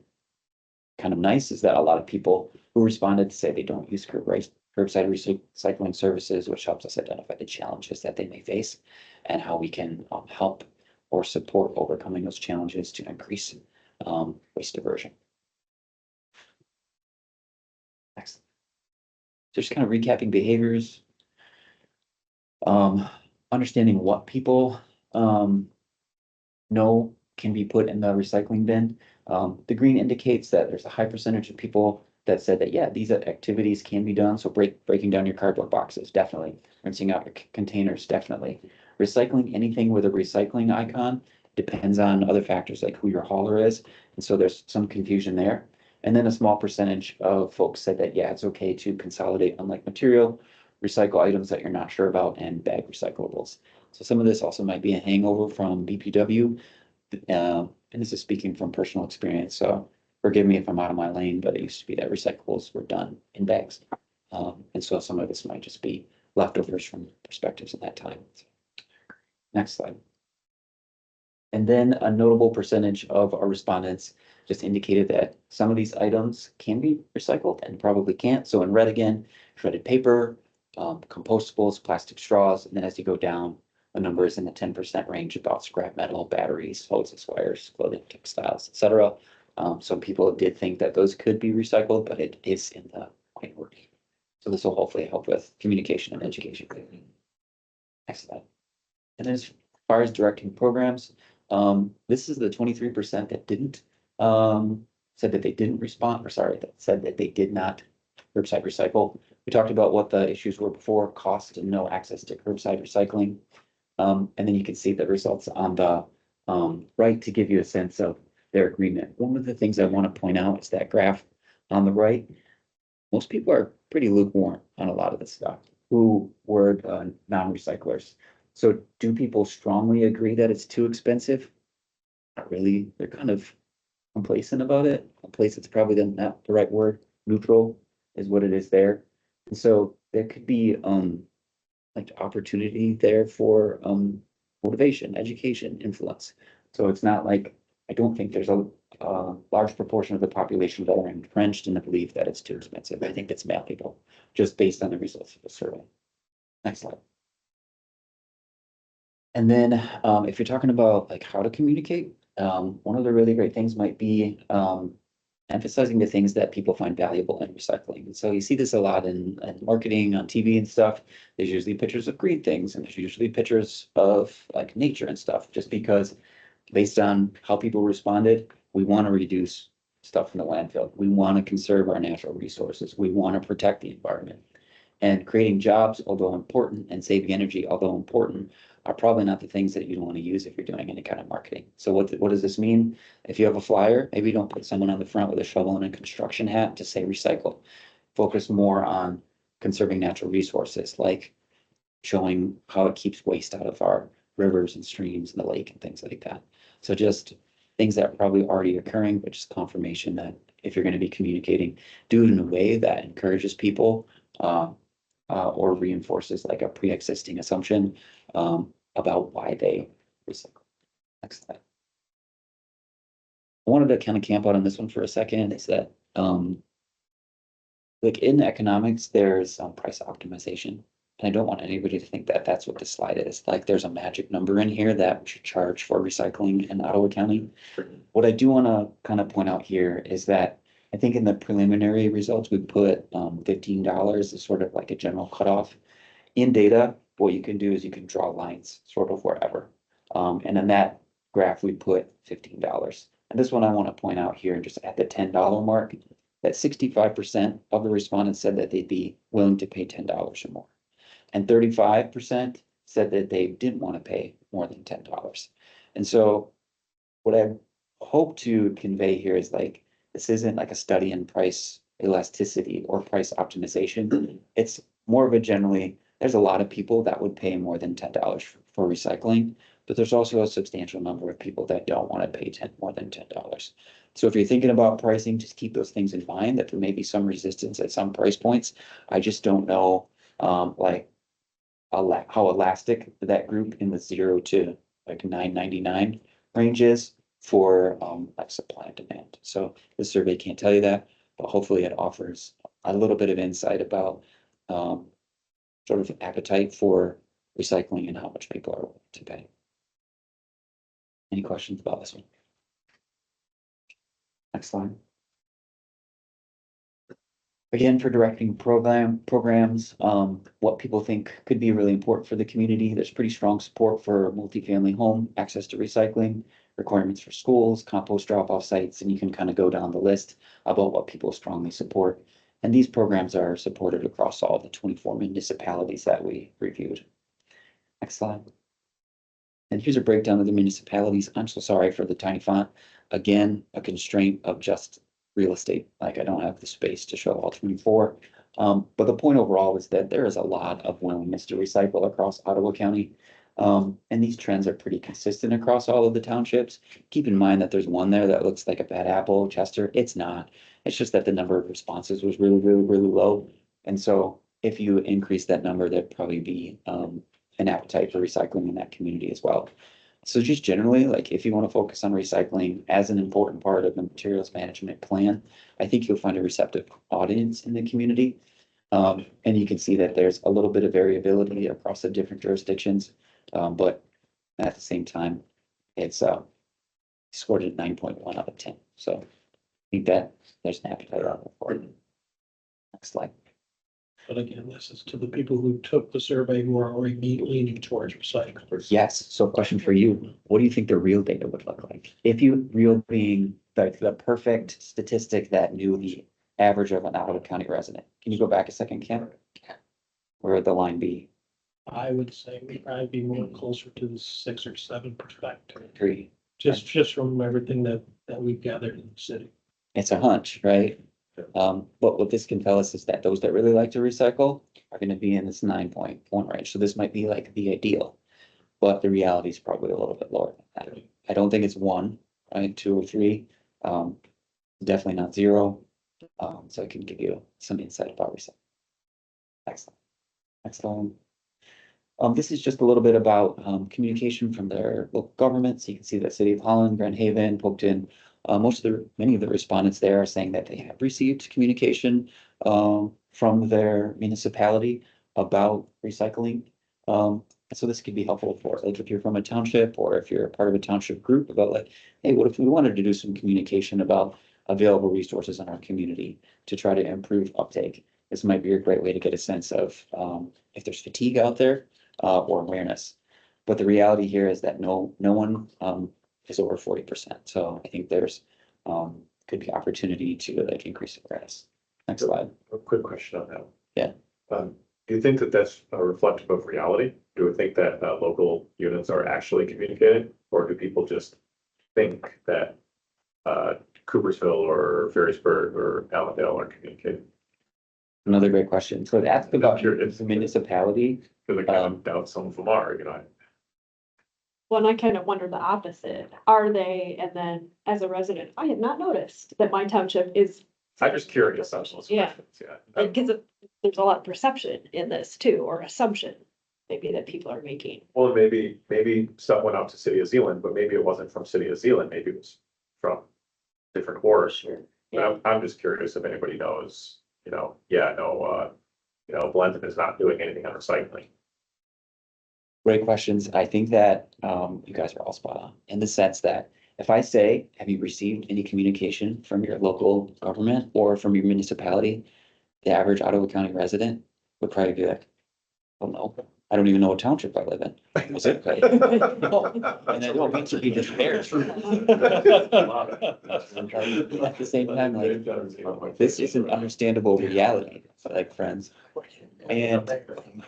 kind of nice is that a lot of people who responded to say they don't use curbside recycling services, which helps us identify the challenges that they may face and how we can help or support overcoming those challenges to increase waste diversion. Next. Just kind of recapping behaviors. Understanding what people know can be put in the recycling bin. The green indicates that there's a high percentage of people that said that, yeah, these activities can be done. So breaking down your cardboard boxes, definitely. Rinsing out your containers, definitely. Recycling anything with a recycling icon depends on other factors like who your hauler is. And so there's some confusion there. And then a small percentage of folks said that, yeah, it's okay to consolidate unlike material, recycle items that you're not sure about, and bag recyclables. So some of this also might be a hangover from BPW. And this is speaking from personal experience. So forgive me if I'm out of my lane, but it used to be that recyclables were done in bags. And so some of this might just be leftovers from perspectives at that time. Next slide. And then a notable percentage of our respondents just indicated that some of these items can be recycled and probably can't. So in red again, shredded paper, compostables, plastic straws, and then as you go down, the number is in the 10% range about scrap metal, batteries, hoses, wires, clothing, textiles, etc. Some people did think that those could be recycled, but it is in the minority. So this will hopefully help with communication and education. Next slide. And then as far as directing programs, this is the 23% that didn't, said that they didn't respond, or sorry, that said that they did not curbside recycle. We talked about what the issues were before: cost and no access to curbside recycling. And then you can see the results on the right to give you a sense of their agreement. One of the things I want to point out is that graph on the right. Most people are pretty lukewarm on a lot of this stuff who were non-recyclers. So do people strongly agree that it's too expensive? Not really. They're kind of complacent about it. Complacent's probably not the right word. Neutral is what it is there. And so there could be like opportunity there for motivation, education, influence. So it's not like, I don't think there's a large proportion of the population that are entrenched in the belief that it's too expensive. I think it's malleable, just based on the results of the survey. Next slide. And then if you're talking about like how to communicate, one of the really great things might be emphasizing the things that people find valuable in recycling. And so you see this a lot in marketing, on TV and stuff. There's usually pictures of green things, and there's usually pictures of like nature and stuff, just because based on how people responded, we want to reduce stuff in the landfill. We want to conserve our natural resources. We want to protect the environment. And creating jobs, although important, and saving energy, although important, are probably not the things that you want to use if you're doing any kind of marketing. So what does this mean? If you have a flyer, maybe don't put someone on the front with a shovel and a construction hat to say recycle. Focus more on conserving natural resources, like showing how it keeps waste out of our rivers and streams and the lake and things like that. So just things that are probably already occurring, but just confirmation that if you're going to be communicating, do it in a way that encourages people or reinforces like a pre-existing assumption about why they recycle. Next slide. I wanted to kind of camp out on this one for a second. Is that like in economics, there's price optimization. And I don't want anybody to think that that's what this slide is. Like there's a magic number in here that we should charge for recycling in Ottawa County. What I do want to kind of point out here is that I think in the preliminary results, we put $15 as sort of like a general cutoff. In data, what you can do is you can draw lines sort of wherever. And in that graph, we put $15. And this one I want to point out here, just at the $10 mark, that 65% of the respondents said that they'd be willing to pay $10 or more. And 35% said that they didn't want to pay more than $10. And so what I hope to convey here is like, this isn't like a study in price elasticity or price optimization. It's more of a generally, there's a lot of people that would pay more than $10 for recycling, but there's also a substantial number of people that don't want to pay more than $10. So if you're thinking about pricing, just keep those things in mind, that there may be some resistance at some price points. I just don't know, like how elastic that group in the 0 to like $9.99 range is for like supply and demand. So the survey can't tell you that, but hopefully it offers a little bit of insight about sort of appetite for recycling and how much people are willing to pay. Any questions about this one? Next slide. Again, for directing programs, what people think could be really important for the community. There's pretty strong support for multifamily home, access to recycling, requirements for schools, compost drop-off sites, and you can kind of go down the list about what people strongly support. And these programs are supported across all the 24 municipalities that we reviewed. Next slide. And here's a breakdown of the municipalities. I'm so sorry for the tiny font. Again, a constraint of just real estate. Like, I don't have the space to show all 24. But the point overall is that there is a lot of willingness to recycle across Ottawa County. And these trends are pretty consistent across all of the townships. Keep in mind that there's one there that looks like a bad apple, Chester. It's not. It's just that the number of responses was really, really, really low. And so if you increase that number, there'd probably be an appetite for recycling in that community as well. So just generally, like, if you want to focus on recycling as an important part of the materials management plan, I think you'll find a receptive audience in the community. And you can see that there's a little bit of variability across the different jurisdictions. But at the same time, it's scored at 9.1 out of 10. So I think that there's an appetite out there for it. Next slide. But again, this is to the people who took the survey who are already leaning towards recycling. Yes, so question for you, what do you think the real data would look like? If you, real being the perfect statistic that knew the average of an Ottawa County resident. Can you go back a second, Ken? Where would the line be? I would say we'd probably be more closer to the 6 or 7%. Agree. Just from everything that we've gathered in the city. It's a hunch, right? But what this can tell us is that those that really like to recycle are gonna be in this 9.1 range. So this might be like the ideal, but the reality is probably a little bit lower than that. I don't think it's 1, right, 2 or 3. Definitely not 0. So I can give you some insight about recycling. Excellent. Excellent. This is just a little bit about communication from their local governments. You can see that City of Holland, Grand Haven, Polkton, many of the respondents there are saying that they have received communication from their municipality about recycling. So this could be helpful for, like, if you're from a township or if you're a part of a township group, about like, hey, what if we wanted to do some communication about available resources in our community to try to improve uptake? This might be a great way to get a sense of if there's fatigue out there or awareness. But the reality here is that no one is over 40%. So I think there's could be opportunity to like increase awareness. Next slide. A quick question on that. Yeah. Do you think that that's reflective of reality? Do we think that local units are actually communicating, or do people just think that Coopersville or Ferrisburg or Allendale are communicating? Another great question. So to ask about Sure, it's- the municipality, Because I kind of doubt some of them are, you know. Well, and I kind of wonder the opposite. Are they? And then as a resident, I had not noticed that my township is. I'm just curious on those Yeah. questions, yeah. Because there's a lot of perception in this too, or assumption maybe that people are making. Well, maybe stuff went out to City of Zealand, but maybe it wasn't from City of Zealand, maybe it was from different horse. I'm just curious if anybody knows, Blendon is not doing anything on recycling. great questions. I think that you guys are all spot on in the sense that if I say, have you received any communication from your local government or from your municipality? The average Ottawa County resident would probably be like, oh no, I don't even know what township I live in. Is it? No. And I don't mean to be disparaged. At the same time, like, this is an understandable reality, like, friends. And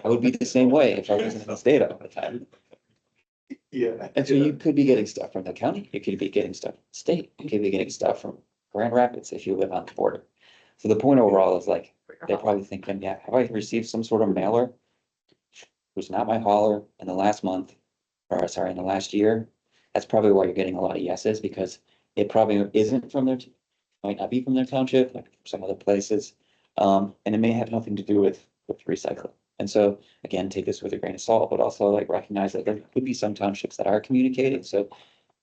I would be the same way if I wasn't in the state all the time. Yeah. And so you could be getting stuff from the county, you could be getting stuff from the state, you could be getting stuff from Grand Rapids if you live on the border. So the point overall is like, they're probably thinking, yeah, have I received some sort of mailer who's not my hauler in the last month or sorry, in the last year. That's probably why you're getting a lot of yeses, because it probably isn't from their, might not be from their township, like some other places. And it may have nothing to do with recycling. And so, again, take this with a grain of salt, but also like recognize that there could be some townships that are communicating. So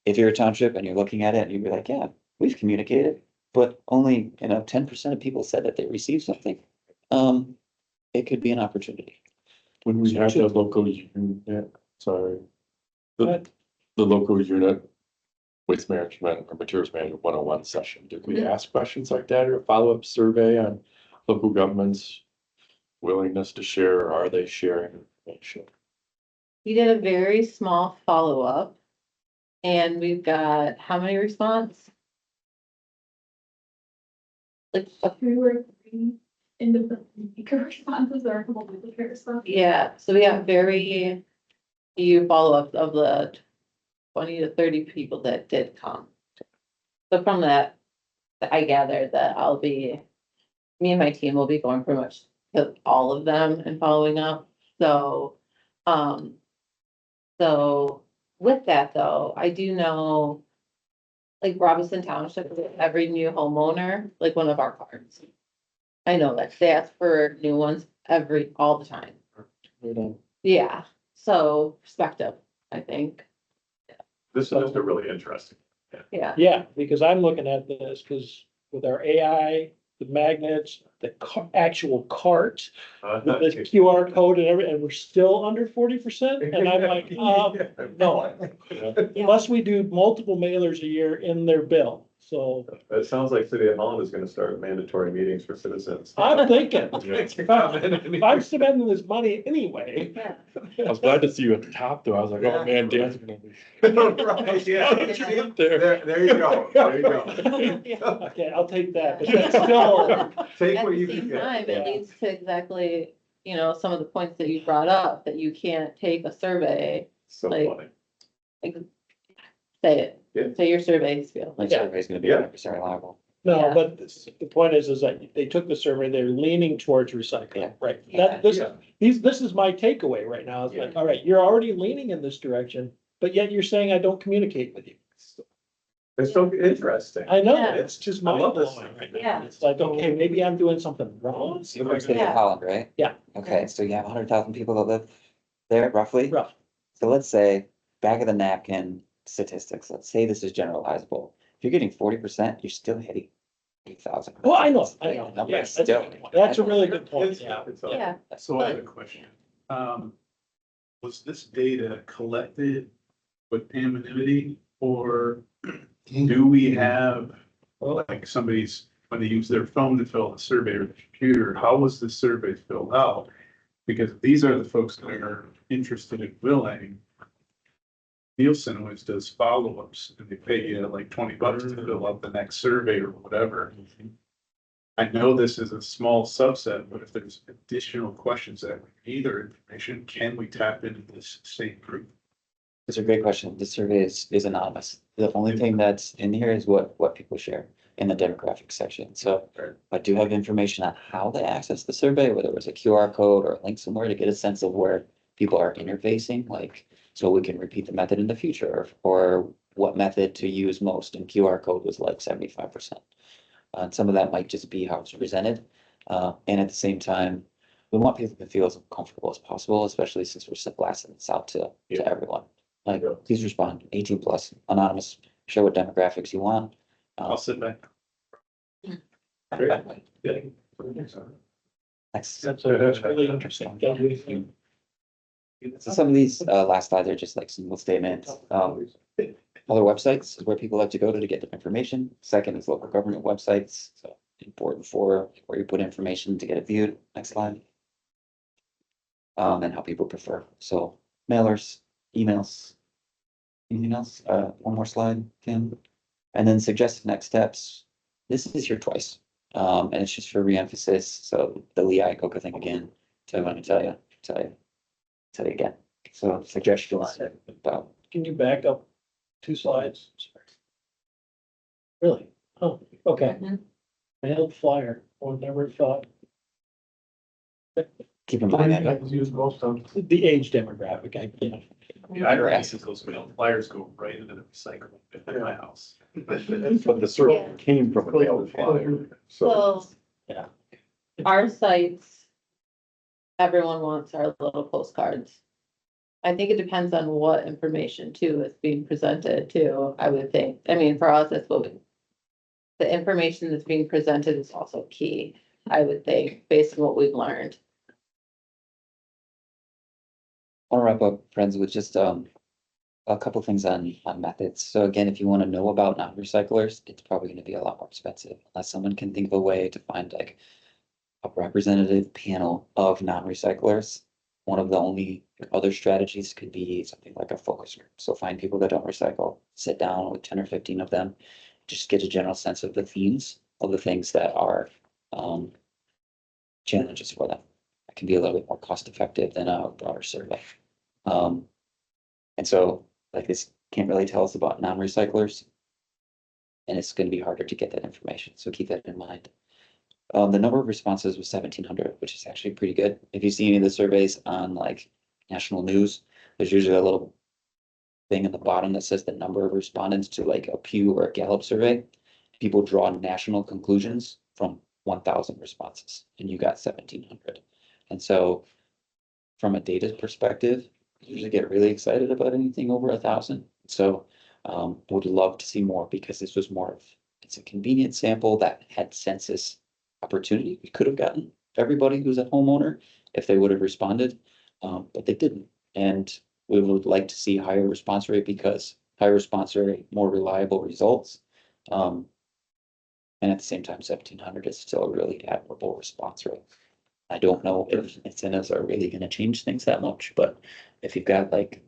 if you're a township and you're looking at it and you'd be like, yeah, we've communicated, but only, 10% of people said that they received something. It could be an opportunity. When we have the local unit, sorry. But- The local unit waste management or materials management 101 session, did we Mhm. ask questions like that or a follow-up survey on local government's willingness to share, or are they sharing information? We did a very small follow-up. And we've got how many response? Like, We were three independent responses or a couple duplicate responses. yeah, so we got very few follow-ups of the 20 to 30 people that did come. So from that, I gathered that me and my team will be going pretty much to all of them and following up. So, so with that though, I do know, like Robinson Township, every new homeowner, like one of our cards. I know that they ask for new ones all the time. Yeah, so perspective, I think, This is just a really interesting. yeah. Yeah, because I'm looking at this, because with our AI, the magnets, the actual cart, with the QR code and everything, and we're still under 40%, and I'm like, no. Unless we do multiple mailers a year in their bill, so It sounds like City of Holland is gonna start mandatory meetings for citizens. I'm thinking, if I'm spending this money anyway. I was glad to see you at the top though. I was like, oh man, Dan's gonna be. Right, yeah. There you go, there you go. Okay, I'll take that, but that's still, Take At what you the can same time, get. it leads to exactly, some of the points that you brought up, that you can't take a survey, So like- funny. say it, Yeah. say your surveys feel. Like Yeah. survey's gonna be Yeah. 100% reliable. no, Yeah. but the point is that they took the survey, they're leaning towards recycling, Yeah. right? Yeah. This is my takeaway right now, it's like, all right, you're already leaning in this direction, but yet you're saying I don't communicate with you. It's so interesting. I know, Yeah. it's just I mind love this. blowing right now. Yeah. It's like, okay, maybe I'm doing something wrong. You were in City of Yeah. Holland, right? Yeah. Okay, so you have 100,000 people that live there roughly? Rough. So let's say, back of the napkin statistics, let's say this is generalizable. If you're getting 40%, you're still hitting 8,000. Well, I know, Number yeah, is still. that's a really good point, yeah. Yeah, So I have a question. Was this data collected with anonymity, or do we have, like, somebody's, when they use their phone to fill out a survey or the computer, how was the survey filled out? Because these are the folks that are interested in willing. Nielsen always does follow-ups, and they pay you like $20 to fill out the next survey or whatever. I know this is a small subset, but if there's additional questions that we need or information, can we tap into this same group? It's a great question. The survey is anonymous. The only thing that's in here is what people share in the demographic section. So I do have information on how they access the survey, whether it was a QR code or a link somewhere, to get a sense of where people are interfacing, like, so we can repeat the method in the future, or what method to use most, and QR code was like 75%. And some of that might just be how it's presented. And at the same time, we want people to feel as comfortable as possible, especially since we're blasting this out to everyone. Like, please respond, 18+, anonymous, share what demographics you want. I'll sit back. Next. That's really interesting. Thank you. So some of these last slides are just like single statements. Other websites is where people like to go to get their information. Second is local government websites, so important for where you put information to get it viewed. Next slide. And how people prefer. So mailers, emails. Anything else? One more slide, Tim. And then suggested next steps. This is here twice. And it's just for reemphasis. So the Lee Iacocca thing again. So I want to tell you again. So suggestions about. Can you back up 2 slides? Really? Oh, okay. Mhm. Mailed flyer, I never thought. keep in mind that. Guys use most of them. The age demographic, yeah. The irony is those mail flyers go right into the recycling bin in my house. But the survey came from a mail flyer, so. Well, our sites, everyone wants our little postcards. I think it depends on what information too is being presented too, I would think. I mean, for us, that's what the information that's being presented is also key, I would think, based on what we've learned. I want to wrap up, friends, with just a couple things on methods. So again, if you want to know about non-recyclers, it's probably going to be a lot more expensive unless someone can think of a way to find like a representative panel of non-recyclers. One of the only other strategies could be something like a focus group. So find people that don't recycle, sit down with 10 or 15 of them, just get a general sense of the themes of the things that are challenges for them. It can be a little bit more cost effective than a broader survey. And so like this can't really tell us about non-recyclers. And it's going to be harder to get that information. So keep that in mind. The number of responses was 1,700, which is actually pretty good. If you see any of the surveys on like national news, there's usually a little thing at the bottom that says the number of respondents to like a Pew or a Gallup survey. People draw national conclusions from 1,000 responses, and you got 1,700. And so from a data perspective, I usually get really excited about anything over 1,000. So would love to see more because this was more of, it's a convenient sample that had census opportunity. We could have gotten everybody who's a homeowner if they would have responded, but they didn't. And we would like to see higher response rate because higher response rate, more reliable results. And at the same time, 1,700 is still a really admirable response rate. I don't know if incentives are really going to change things that much, but if you've got like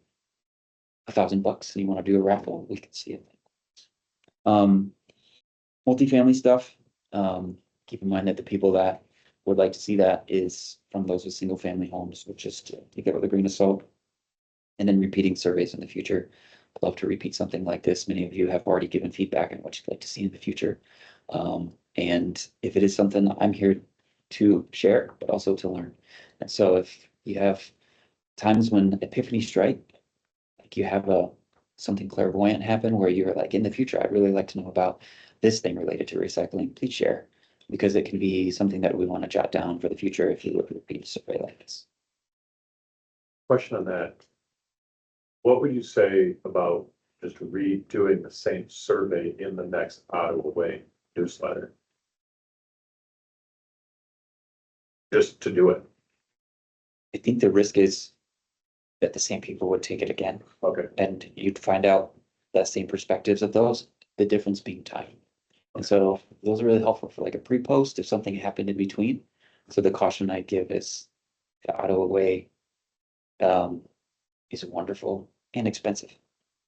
$1,000 and you want to do a raffle, we can see it. Multifamily stuff. Keep in mind that the people that would like to see that is from those with single family homes, which is to take it with a grain of salt. And then repeating surveys in the future. I'd love to repeat something like this. Many of you have already given feedback on what you'd like to see in the future. And if it is something I'm here to share, but also to learn. And so if you have times when epiphanies strike, like you have something clairvoyant happen where you're like, in the future, I'd really like to know about this thing related to recycling, please share. Because it can be something that we want to jot down for the future if you would repeat a survey like this. Question on that. What would you say about just redoing the same survey in the next Ottawa Way newsletter? Just to do it. I think the risk is that the same people would take it again. Okay. And you'd find out the same perspectives of those, the difference being time. And so those are really helpful for like a pre-post if something happened in between. So the caution I give is the Ottawa Way is wonderful and expensive.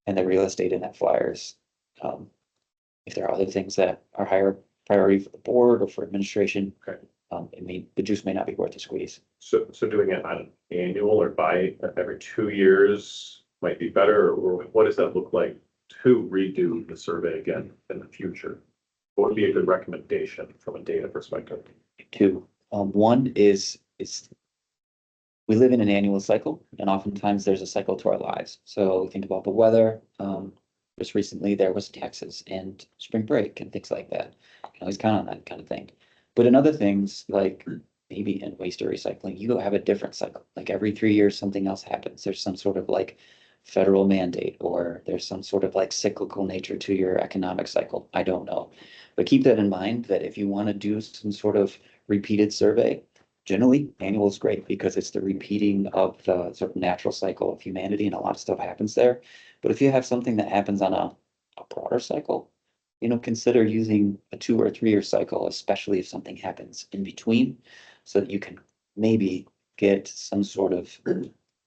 And the real estate in that flyers, if there are other things that are higher priority for the board or for administration, okay. The juice may not be worth the squeeze. So doing it on an annual or every 2 years might be better, or what does that look like to redo the survey again in the future? What would be a good recommendation from a data perspective? Two, one is we live in an annual cycle, and oftentimes there's a cycle to our lives. So think about the weather. Just recently there was taxes and spring break and things like that. You can always count on that kind of thing. But in other things, like maybe in waste or recycling, you have a different cycle. Like every 3 years, something else happens. There's some sort of like federal mandate, or there's some sort of like cyclical nature to your economic cycle. I don't know. But keep that in mind that if you want to do some sort of repeated survey, generally annual is great because it's the repeating of the sort of natural cycle of humanity, and a lot of stuff happens there. But if you have something that happens on a broader cycle, consider using a 2 or 3 year cycle, especially if something happens in between, so that you can maybe get some sort of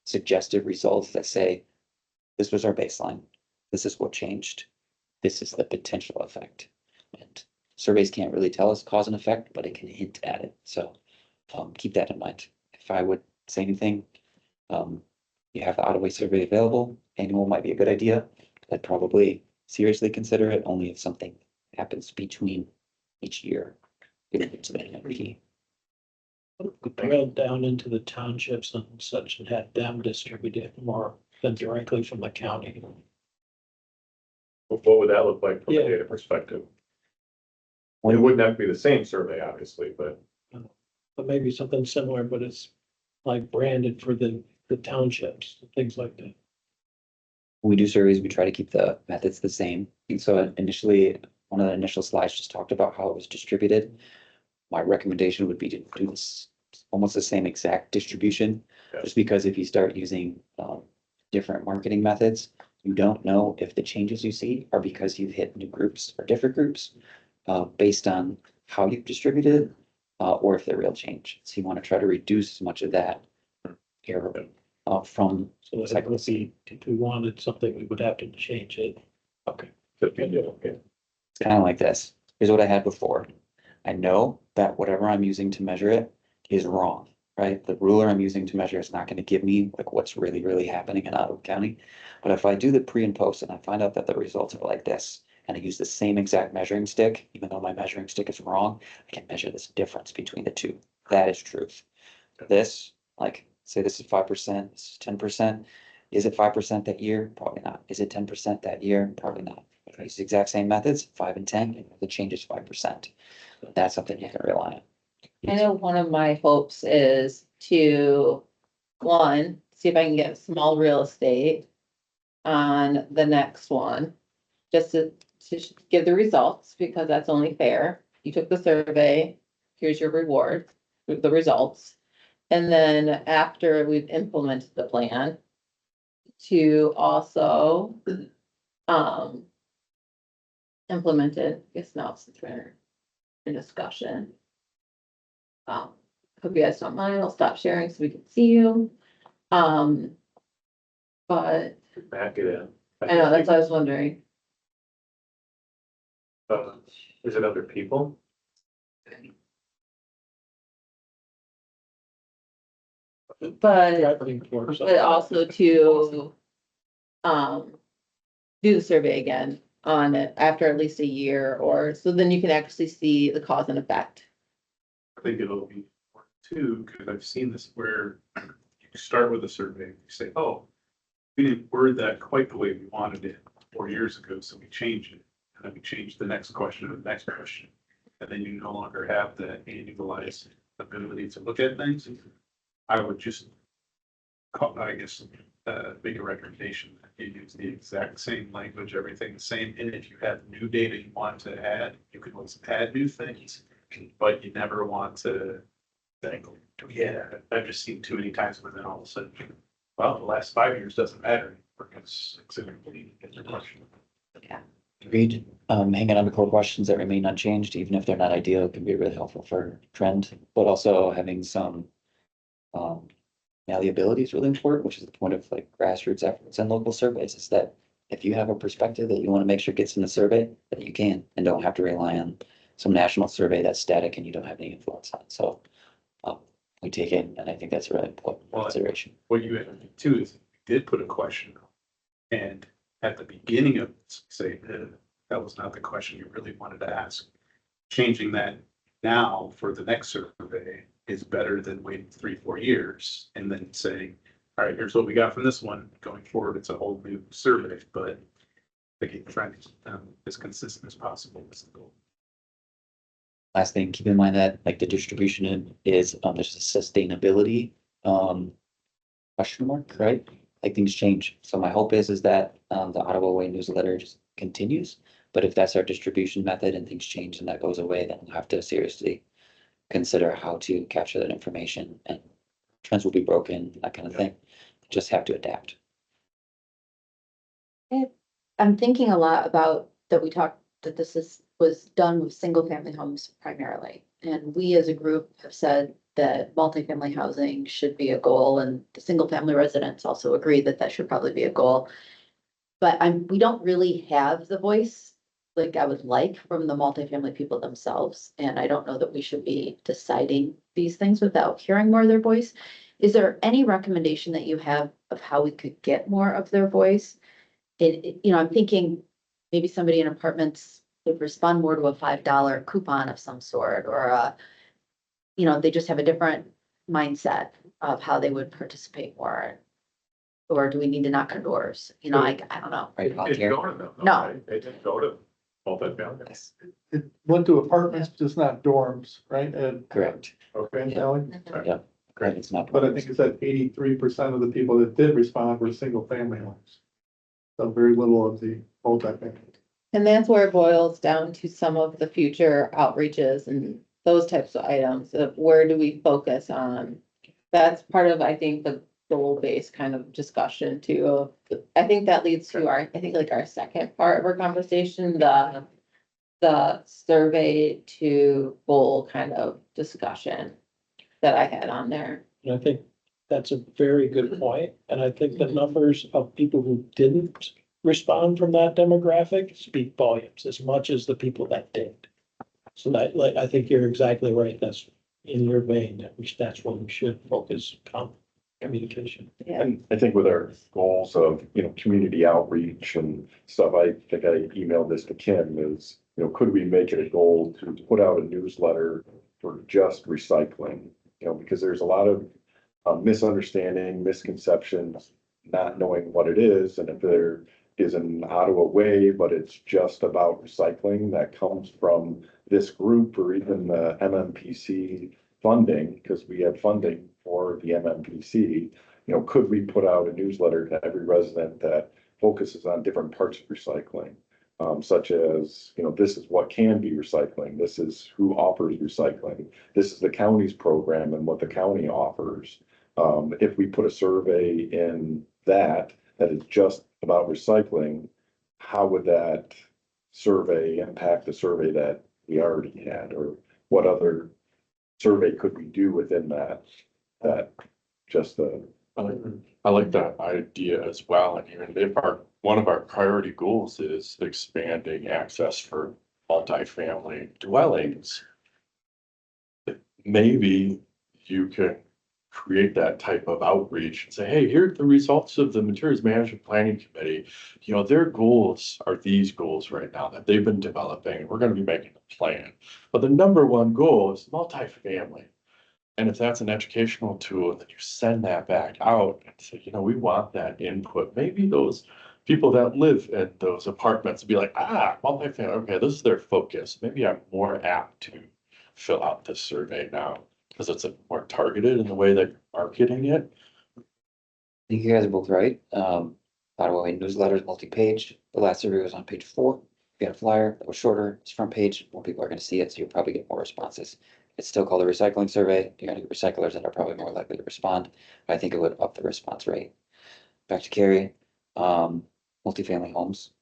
suggestive results that say, this was our baseline, this is what changed, this is the potential effect. And surveys can't really tell us cause and effect, but it can hint at it. So keep that in mind. If I would say anything, you have the Ottawa survey available, annual might be a good idea. I'd probably seriously consider it only if something happens between each year. drilled down into the townships and such and had them distribute it more than directly from the county. What would that look like from a Yeah. data perspective? It wouldn't have to be the same survey, obviously, but But maybe something similar, but it's like branded for the townships, things like that. When we do surveys, we try to keep the methods the same. And so initially, one of the initial slides just talked about how it was distributed. My recommendation would be to do this almost the same exact distribution, Yeah. just because if you start using different marketing methods, you don't know if the changes you see are because you've hit new groups or different groups based on how you've distributed or if they're real change. So you want to try to reduce as much of that error from So that would be, if we wanted something, we would have to change it. okay. It's kind of like this. Here's what I had before. I know that whatever I'm using to measure it is wrong, right? The ruler I'm using to measure is not going to give me like what's really, really happening in Ottawa County. But if I do the pre and post and I find out that the results are like this, and I use the same exact measuring stick, even though my measuring stick is wrong, I can measure this difference between the two. That is truth. This, like, say this is 5%, this is 10%. Is it 5% that year? Probably not. Is it 10% that year? Probably not. If I use the exact same methods, 5 and 10, the change is 5%. That's something you can rely on. I know one of my hopes is to, one, see if I can get small real estate on the next one, just to give the results, because that's only fair. You took the survey, here's your reward, with the results. And then after we've implemented the plan, to also, implemented, I guess now since we're in discussion. Hope you guys don't mind, I'll stop sharing so we can see you. But Back it in. I know, that's what I was wondering. Is it other people? But also to, do the survey again on it after at least a year, or, so then you can actually see the cause and effect. I think it'll be important too, because I've seen this where you start with a survey, you say, oh, we didn't word that quite the way we wanted it 4 years ago, so we changed it. And then we changed the next question and the next question. And then you no longer have the annualized ability to look at things. I would just make a recommendation that you use the exact same language, everything the same. And if you have new data you want to add, you can always add new things, but you never want to think, yeah, I've just seen too many times where then all of a sudden, well, the last 5 years doesn't matter because it's exactly the question. Yeah. Agreed. Hanging on to core questions that remain unchanged, even if they're not ideal, can be really helpful for trend, but also having some malleability is really important, which is the point of like grassroots efforts and local surveys, is that if you have a perspective that you want to make sure gets in the survey, that you can and don't have to rely on some national survey that's static and you don't have any influence on. So we take it, and I think that's a really important consideration. What you have to do too is you did put a question and at the beginning of this, say, that was not the question you really wanted to ask. Changing that now for the next survey is better than waiting 3-4 years and then saying, all right, here's what we got from this one. Going forward, it's a whole new survey, but again, trying to as consistent as possible is the goal. Last thing, keep in mind that like the distribution is there's a sustainability question mark, right? Like things change. So my hope is that the Ottawa Way newsletter just continues. But if that's our distribution method and things change and that goes away, then we'll have to seriously consider how to capture that information, and trends will be broken, that kind of thing. Just have to adapt. I'm thinking a lot about that that this was done with single family homes primarily. And we as a group have said that multifamily housing should be a goal, and the single family residents also agree that that should probably be a goal. But we don't really have the voice like I would like from the multifamily people themselves. And I don't know that we should be deciding these things without hearing more of their voice. Is there any recommendation that you have of how we could get more of their voice? I'm thinking maybe somebody in apartments would respond more to a $5 coupon of some sort, or you know, they just have a different mindset of how they would participate more. Or do we need to knock on doors? You know, I don't know. Right, It's volunteer. going to them, though, No. right? They didn't go to multifamily. Yes, It went to apartments, just not dorms, right? Ed? correct. Okay. Valley? Yep. Correct, it's not. But I think it said 83% of the people that did respond were single family homes. So very little of the multifamily. And that's where it boils down to some of the future outreaches and those types of items of where do we focus on? That's part of, I think, the goal-based kind of discussion too. I think that leads to our, I think like our second part of our conversation, the survey to goal kind of discussion that I had on there. And I think that's a very good point, and I think the numbers of people who didn't respond from that demographic speak volumes as much as the people that did. So that, like, I think you're exactly right, that's in your vein, that's what we should focus on, communication. Yeah. And I think with our goals of, community outreach and stuff, I think I emailed this to Kim is, could we make it a goal to put out a newsletter for just recycling? Because there's a lot of misunderstanding, misconceptions, not knowing what it is. And if there is an Ottawa way, but it's just about recycling that comes from this group or even the MMPC funding, because we have funding for the MMPC, could we put out a newsletter to every resident that focuses on different parts of recycling? Such as, this is what can be recycling. This is who offers recycling. This is the county's program and what the county offers. If we put a survey in that is just about recycling, how would that survey impact the survey that we already had? Or what other survey could we do within that? I like that idea as well. And even if one of our priority goals is expanding access for multifamily dwellings, maybe you can create that type of outreach and say, hey, here are the results of the Materials Management Planning Committee. Their goals are these goals right now that they've been developing. We're going to be making a plan. But the number one goal is multifamily. And if that's an educational tool, then you send that back out and say, we want that input. Maybe those people that live in those apartments be like, multifamily, okay, this is their focus. Maybe I'm more apt to fill out this survey now because it's more targeted in the way that you're marketing it. I think you guys are both right. Ottawa newsletters, multi-page. The last survey was on page 4. We had a flyer that was shorter, it's front page, more people are gonna see it, so you'll probably get more responses. It's still called a recycling survey. You're gonna get recyclers that are probably more likely to respond. But I think it would up the response rate. Back to Carrie, multifamily homes.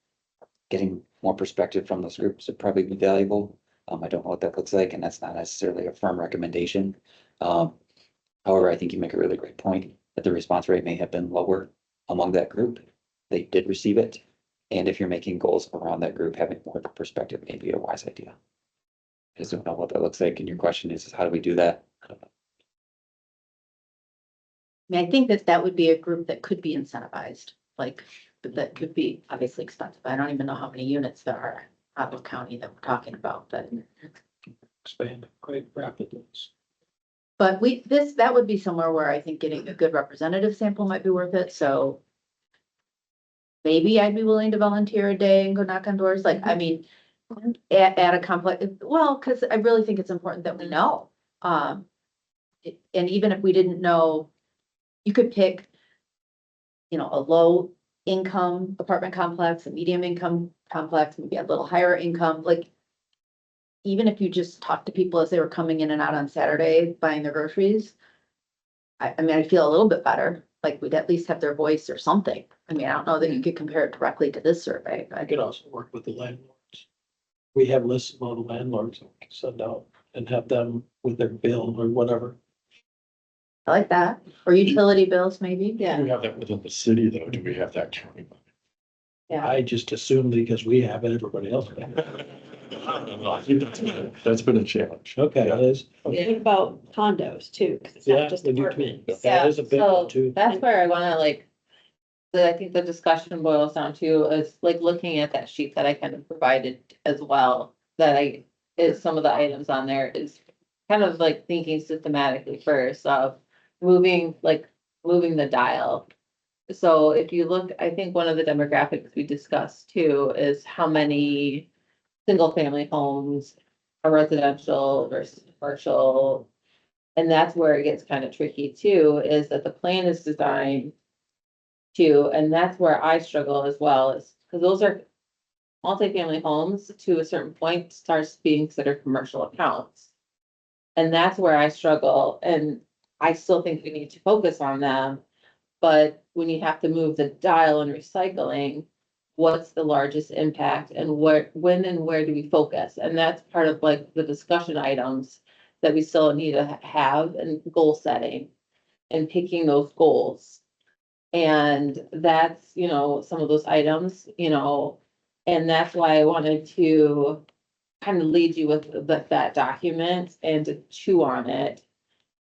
Getting more perspective from those groups would probably be valuable. I don't know what that looks like, and that's not necessarily a firm recommendation. However, I think you make a really great point that the response rate may have been lower among that group. They did receive it. And if you're making goals around that group, having more of a perspective may be a wise idea. I just don't know what that looks like. And your question is how do we do that? I mean, I think that would be a group that could be incentivized, like, but that could be obviously expensive. I don't even know how many units there are in Ottawa County that we're talking about, but. Expand quite rapidly. But that would be somewhere where I think getting a good representative sample might be worth it, so. Maybe I'd be willing to volunteer a day and go knock on doors, like, I mean, at a complex, well, cause I really think it's important that we know. And even if we didn't know, you could pick, a low income apartment complex, a medium income complex, maybe a little higher income, like. Even if you just talk to people as they were coming in and out on Saturday, buying their groceries. I mean, I'd feel a little bit better, like we'd at least have their voice or something. I mean, I don't know that you could compare it directly to this survey, I but could also work with the landlords. We have lists of all the landlords that we can send out and have them with their bill or whatever. I like that. Or utility bills, maybe. Do we have that within the city though? Do we have that county? Yeah. I just assumed because we have it, everybody else. has it. I think that's been a challenge. Okay, it is. What about condos too? Cause it's Yeah, not just we do too. apartments. That is a big one So too. that's where I wanna I think the discussion boils down to is like looking at that sheet that I kind of provided as well. That is some of the items on there is kind of like thinking systematically first of moving the dial. So if you look, I think one of the demographics we discussed too is how many single family homes are residential versus commercial. And that's where it gets kind of tricky too, is that the plan is designed to, and that's where I struggle as well, is because those are multifamily homes to a certain point starts being considered commercial accounts. And that's where I struggle, and I still think we need to focus on them. But when you have to move the dial in recycling, what's the largest impact and when and where do we focus? And that's part of like the discussion items that we still need to have and goal setting and picking those goals. And that's, some of those items, and that's why I wanted to kind of lead you with that document and to chew on it.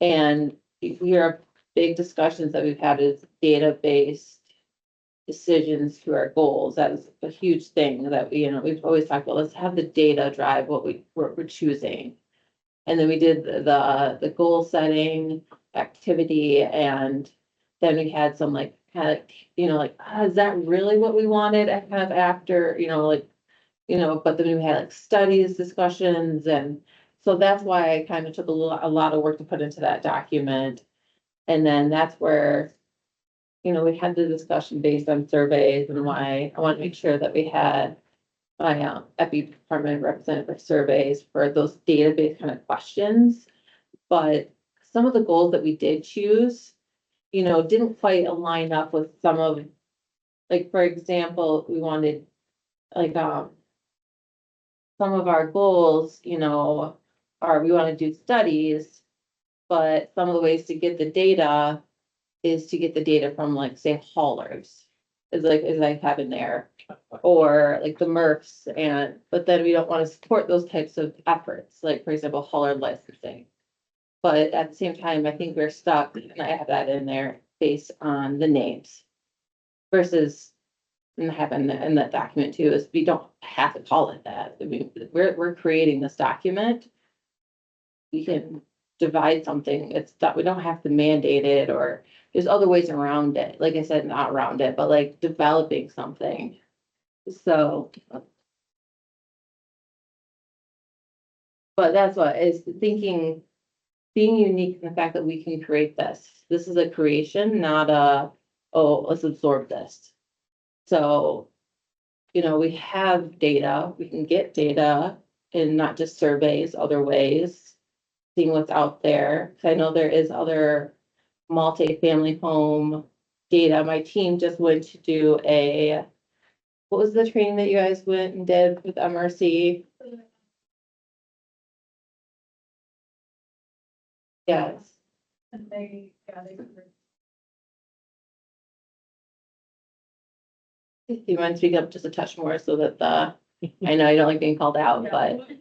And your big discussions that we've had is data-based decisions to our goals. That is a huge thing that we've always talked about. Let's have the data drive what we're choosing. And then we did the goal setting activity, and then we had some like kind of is that really what we wanted? And kind of after, but then we had like studies, discussions, and so that's why I kind of took a lot of work to put into that document. And then that's where, we had the discussion based on surveys and why I want to make sure that we had my EPI department representative surveys for those database kind of questions. But some of the goals that we did choose, didn't quite align up with some of, like, for example, we wanted like, some of our goals, are we want to do studies, but some of the ways to get the data is to get the data from like, say, haulers, is like having there, or like the MRFs, but then we don't want to support those types of efforts, like for example, hauler licensing. But at the same time, I think we're stuck, and I have that in there based on the names versus, and I have in that document too, is we don't have to call it that. I mean, we're creating this document. We can divide something. It's that we don't have to mandate it, or there's other ways around it. Like I said, not around it, but like developing something. So. But that's what is thinking, being unique in the fact that we can create this. This is a creation, not let's absorb this. So, we have data, we can get data and not just surveys, other ways, seeing what's out there. 'Cause I know there is other multi-family home data. My team just went to do what was the training that you guys went and did with MRC? Yes. And they covered. You mind speaking up just a touch more so that I know you don't like being called out, Yeah, but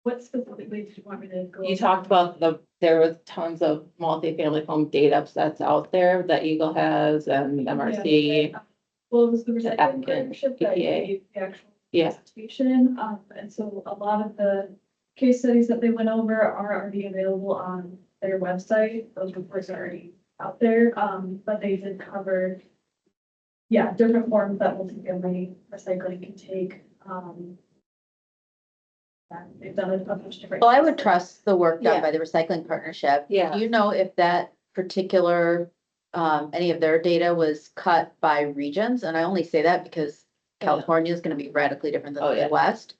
what specifically did you want me to go? you talked about there was tons of multifamily home data sets out there that Eagle has and MRC. Yeah. Well, it was the The recycling applicant, partnership that EPA. gave the actual Yeah. presentation. And so a lot of the case studies that they went over are already available on their website. Those reports are already out there. But they did cover, different forms that multifamily recycling can take. They've done a bunch of different. Well, I would trust the work done Yeah. by the recycling partnership. Yeah. Do you know if that particular, any of their data was cut by regions? And I only say that because Yeah. California is gonna be radically different than Oh, the yeah. Midwest.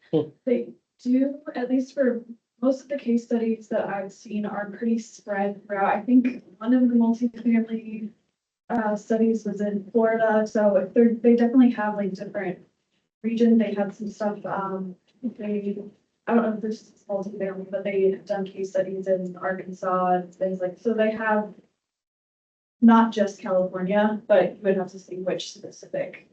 They do, at least for most of the case studies that I've seen are pretty spread throughout. I think one of the multifamily studies was in Florida, so if they definitely have like different regions. They had some stuff, I don't know if this is multifamily, but they have done case studies in Arkansas and things like, so they have not just California, but you would have to see which specific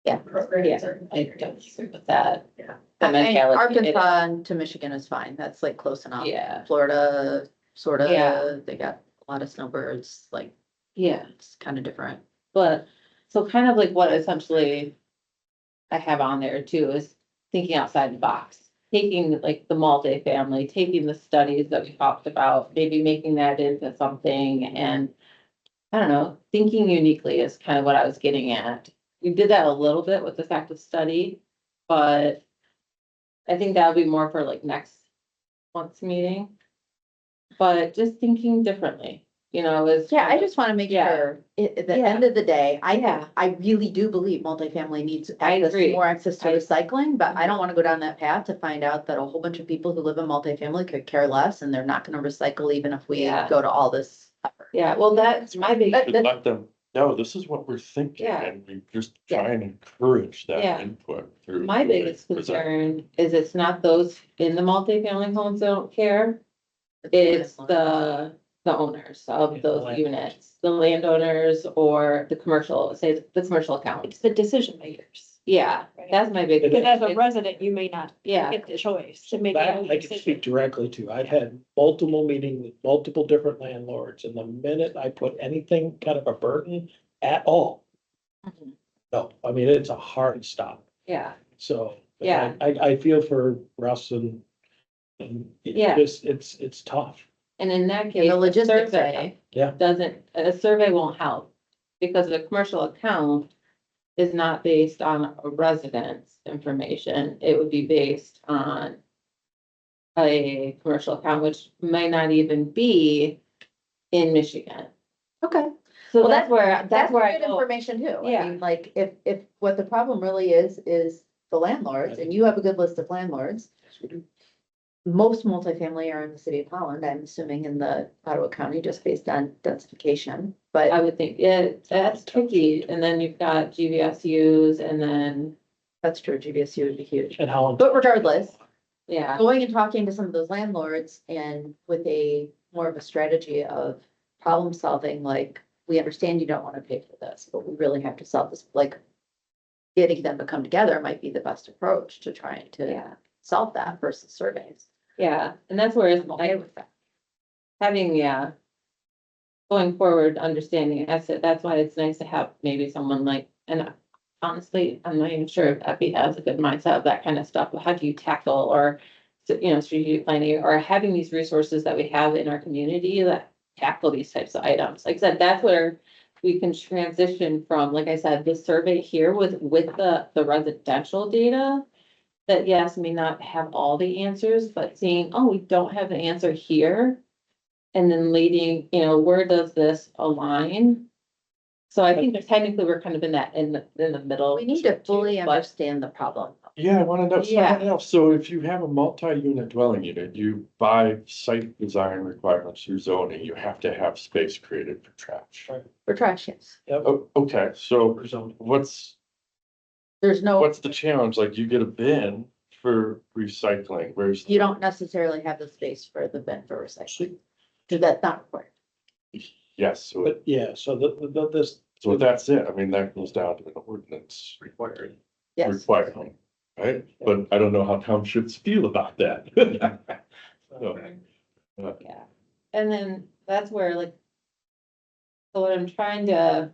Yeah. programs are. I don't agree with that. Yeah. The I mean, mentality. Arkansas to Michigan is fine. That's like close enough. Yeah. Florida, sort Yeah. of, they got a lot of snowbirds, like, Yeah. it's kind of different. But, so kind of like what essentially I have on there too is thinking outside the box. taking like the multifamily, taking the studies that we talked about, maybe making that into something and I don't know, thinking uniquely is kind of what I was getting at. We did that a little bit with this active study, but I think that'll be more for like next month's meeting. But just thinking differently, is. Yeah, I just wanna make Yeah. sure, at the Yeah. end of the day, Yeah. I really do believe multifamily needs I access, agree. more access to I- recycling, but I don't wanna go down that path to find out that a whole bunch of people who live in multifamily could care less and they're not gonna recycle even if we Yeah. go to all this effort. Yeah, well, that's my big. That- that- Let them, no, this is what we're thinking, Yeah. and we just Yeah. try and encourage Yeah. that input through. My the way biggest we present. concern is it's not those in the multifamily homes that don't care. It's the owners of Yeah, those landowners. units, the landowners or the commercial, say the commercial account. It's the decision makers. Yeah, that's my big. But as a it's- resident, you may not Yeah, get the choice to make. That your own I can speak decision. directly to. I've had multiple meetings with multiple different landlords, and the minute I put anything kind of a burden at all, Mhm. no, I mean, it's a hard stop. yeah, So. Yeah. I feel for Russ and Yeah. it's tough. and in that And case, the a logistics survey Yeah. a survey won't help. Because the commercial account is not based on a residence information, it would be based on a commercial account, which might not even be in Michigan. Okay. So Well, that's where I good go. information too. I Yeah. mean, like, if what the problem really is the landlords, and you have a good list of landlords. Most multifamily are in the city of Holland, I'm assuming in the Ottawa County, just based on densification, but. I would think, yeah, that's tricky, and then you've got GVSUs, and then, That's true, GVSU would be huge. And how, But regardless, yeah, going and talking to some of those landlords and with a more of a strategy of problem solving, like, we understand you don't wanna pay for this, but we really have to solve this, like. Getting them to come together might be the best approach to trying to yeah, solve that versus surveys. yeah, and that's where it's I'm okay like, with that. having, going forward, understanding, that's why it's nice to have maybe someone like, and honestly, I'm not even sure if Epi has a good mindset of that kind of stuff, but how do you tackle, or, strategic planning, or having these resources that we have in our community that tackle these types of items, like I said, that's where we can transition from, like I said, the survey here with the residential data, that yes, may not have all the answers, but seeing, oh, we don't have the answer here. And then leading, where does this align? So I think technically we're kind of in the middle. We need to fully but- understand the problem. Yeah, I wanna know Yeah. something else. So if you have a multi-unit dwelling unit, you buy site design requirements through zoning, you have to have space created for trash. For trash, yes. Oh, okay, so what's There's no, the challenge? Like you get a bin for recycling, where's? you don't necessarily have the space for the bin for recycling. Cause that's not required. Yes, so, but yeah, so this, so that's it. I mean, that goes down to an ordinance Required. Yes. requirement, right? But I don't know how townships feel about that. So, Yeah, and then that's where like. So what I'm trying to.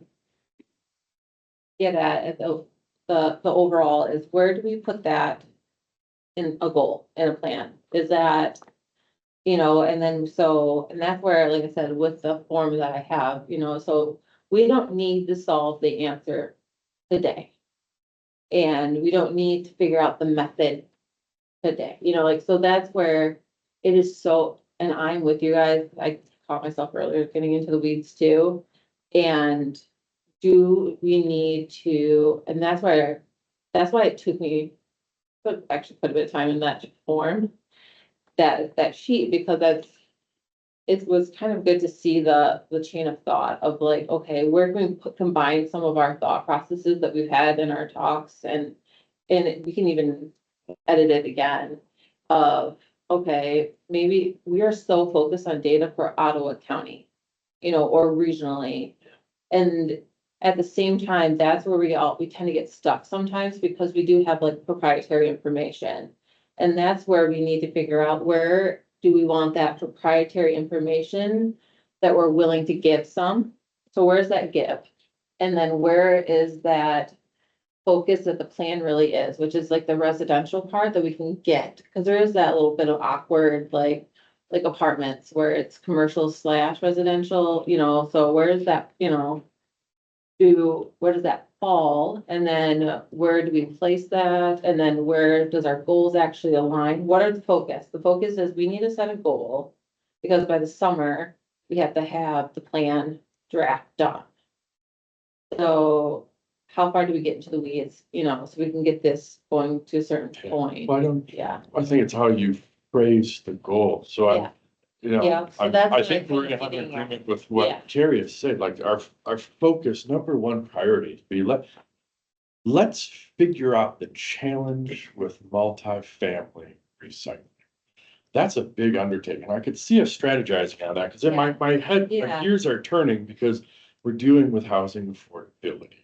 Get at the overall is where do we put that? In a goal, in a plan, is that? And then and that's where, like I said, with the form that I have, so we don't need to solve the answer today. And we don't need to figure out the method today, so that's where it is so, and I'm with you guys, I caught myself earlier getting into the weeds too. And do we need to, and that's why it took me, actually quite a bit of time in that form. That sheet, because it was kind of good to see the chain of thought of like, okay, where can we combine some of our thought processes that we've had in our talks, and we can even edit it again of, okay, maybe we are so focused on data for Ottawa County, or regionally. And at the same time, that's where we tend to get stuck sometimes, because we do have like proprietary information. And that's where we need to figure out, where do we want that proprietary information that we're willing to give some? So where's that give? And then where is that focus that the plan really is, which is like the residential part that we can get, because there is that little bit of awkward, like apartments where it's commercial / residential, you know, so where is that, you know, where does that fall? And then where do we place that? And then where does our goals actually align? What are the focus? The focus is we need to set a goal, because by the summer, we have to have the plan draft done. So how far do we get into the weeds, you know, so we can get this going to a certain point? Well, I don't, Yeah, I think it's how you phrase the goal, so Yeah. I'm, you know, Yeah, so I, that's I what think I'm we're gonna have an getting at. agreement with Yeah. what Carrie has said, like our focus, number one priority to be let's figure out the challenge with multifamily recycling. That's a big undertaking. I could see us strategizing on that, because in my head, my Yeah. gears are turning, because we're dealing with housing affordability.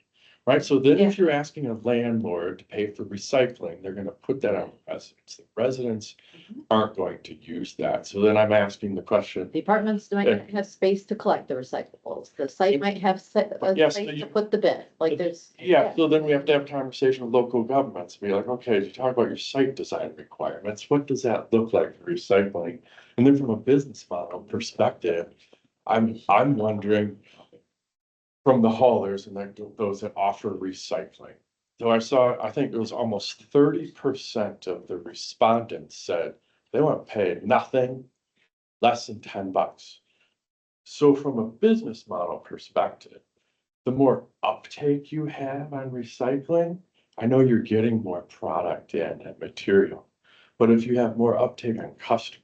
Right, so then if you're asking a landlord to pay for recycling, they're gonna put that on residents. The residents aren't going to use that, so then I'm asking the question. The apartments might not have space to collect the recyclables. The site might have a Yes, place so to put the bin, like there's. Yeah, so then we have to have a conversation with local governments, be like, okay, you talk about your site design requirements, what does that look like for recycling? And then from a business model perspective, I'm wondering from the haulers and then those that offer recycling. So I think it was almost 30% of the respondents said they want to pay nothing less than $10. So from a business model perspective, the more uptake you have on recycling, I know you're getting more product in and material. But if you have more uptake on customers,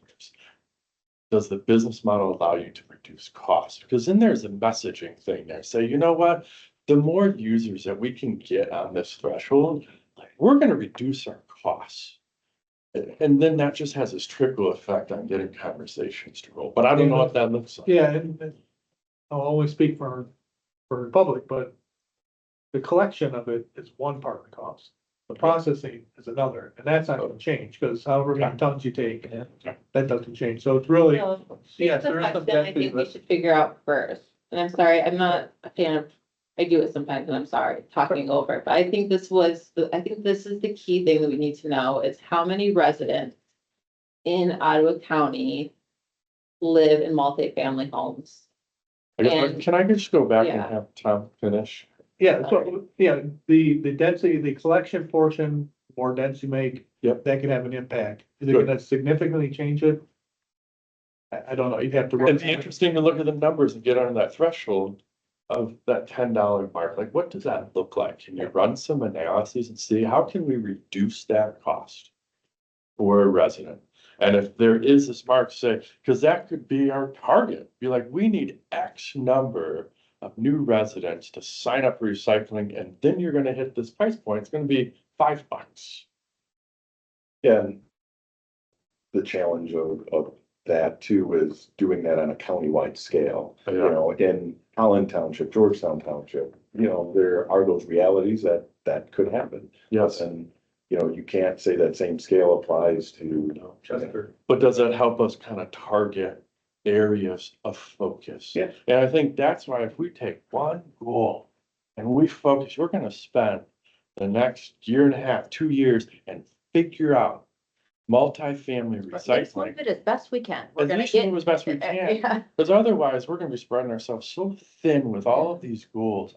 does the business model allow you to reduce costs? Because then there's a messaging thing there. Say, you know what? The more users that we can get on this threshold, we're gonna reduce our costs. And then that just has this trickle effect on getting conversations to roll. But I don't know what that looks like. Yeah, and I'll only speak for the public, but the collection of it is one part of the cost. The processing is another, and that's not gonna change, because however many tons you take, that doesn't change. So it's really, So, yes, the there is some question I think density, we but should figure out first, and I'm sorry, I'm not a fan of, I do it sometimes, and I'm sorry, talking over, but I think this is the key thing that we need to know, is how many residents in Ottawa County live in multifamily homes. I guess, And- can I just go back and Yeah. have Tom finish? yeah, so, yeah, the density, the collection portion, more dense you make. Yep. That can have an impact. Is it Good. gonna significantly change it? I don't know, you'd have to. It'd be interesting to look at the numbers and get on that threshold of that $10 mark. Like, what does that look like? Can you run some analyses and see how can we reduce that cost for a resident? And if there is this mark, say, because that could be our target, be like, we need X number of new residents to sign up for recycling, and then you're gonna hit this price point. It's gonna be $5. Yeah, and the challenge of that too is doing that on a countywide scale. You Yeah. know, in Holland Township, Georgetown Township, you know, there are those realities that could happen. Yes. And, you know, you can't say that same scale applies to. Chester. But does that help us kind of target areas of focus? Yeah. And I think that's why if we take one goal and we focus, we're gonna spend the next year and a half, 2 years and figure out multifamily Let's recycling. move it as best we can. We're At gonna least get. move as best we can, Yeah. because otherwise we're gonna be spreading ourselves so thin with all of these goals.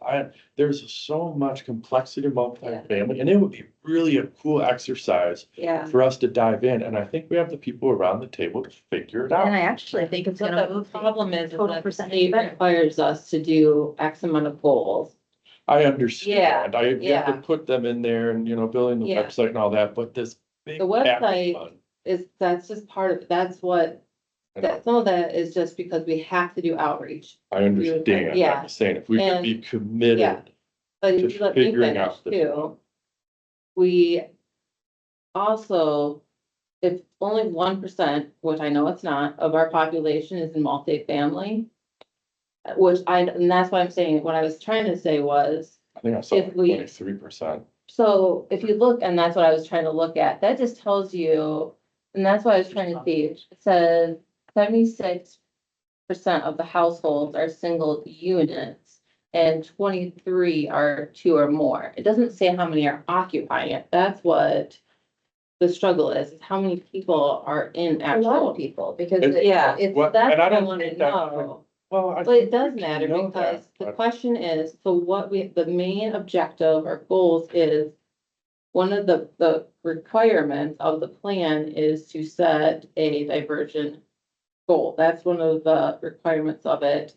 There's so much complexity in multifamily, and it would be really a cool exercise Yeah. for us to dive in, and I think we have the people around the table to figure it And I out. actually think it's But gonna the move. problem is total that the percentage state better. requires us to do X amount of goals. I understand, you have yeah. to put them in there and, you know, building the Yeah. website and all that, but this big. The capital website fund, that's just part of, that's what, I know. some of that is just because we have to do outreach. I understand, Yeah. I'm just saying, if we could be And- committed, But to if you let me figuring finish out the- too. We also, if only 1%, which I know it's not, of our population is in multifamily. And that's why I'm saying, what I was trying to say was, I think I saw if like we- 23%. so if you look, and that's what I was trying to look at, that just tells you, and that's what I was trying to see, it says 76% of the households are single units. and 23 are 2 or more. It doesn't say how many are occupying it. That's what the struggle is how many people are in A lot actual. of people, because Yeah, it's, Well, that's and I what I don't wanna think that- know. Well, I But it think does we matter know because that, the but- question is, so what the main objective or goals is. One of the requirements of the plan is to set a diversion goal. That's one of the requirements of it.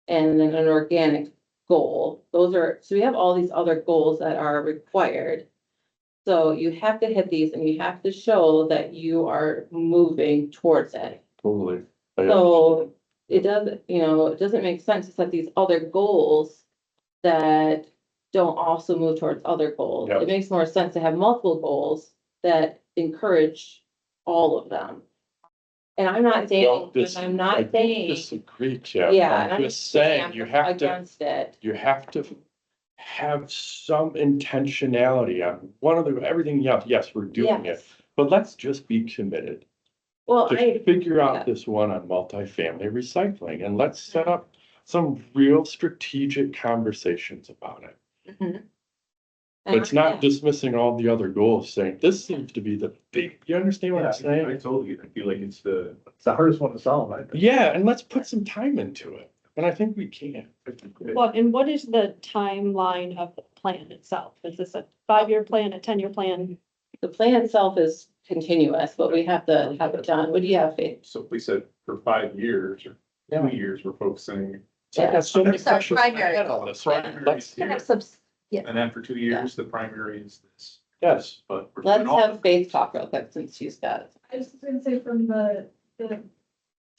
And then an organic goal. Those are, so we have all these other goals that are required. So you have to hit these and you have to show that you are moving towards it. Totally. So it doesn't, it doesn't make sense to set these other goals that don't also move towards other goals. Yeah. It makes more sense to have multiple goals that encourage all of them. And I'm not saying, I'm I not don't saying, disagree, Jeff. yeah, and I'm I'm just saying, I'm you have to, against it. you have to have some intentionality on one of the, everything, yes, we're doing it, Yes. but let's just be committed. Well, To figure yeah. out this one on multifamily recycling, and let's set up some real strategic conversations about it. Mhm. It's not dismissing all the other goals, saying this seems to be the big, you understand what I'm I saying? totally, I feel like it's the hardest one to solve, I think. Yeah, and let's put some time into it, and I think we can. Well, and what is the timeline of the plan itself? Is this a 5-year plan, a 10-year plan? The plan itself is continuous, but we have to have it done. What do you have, Faith? So if we said for 5 years or 2 years, we're focusing. I got so many Sorry, questions in my primary head goal. on this, Yeah. right? Let's, Kind of subs, yeah. And then for 2 years, the primary is this, yes, but. we're Let's doing all have of Faith talk real quick since she's got it. I was gonna say from the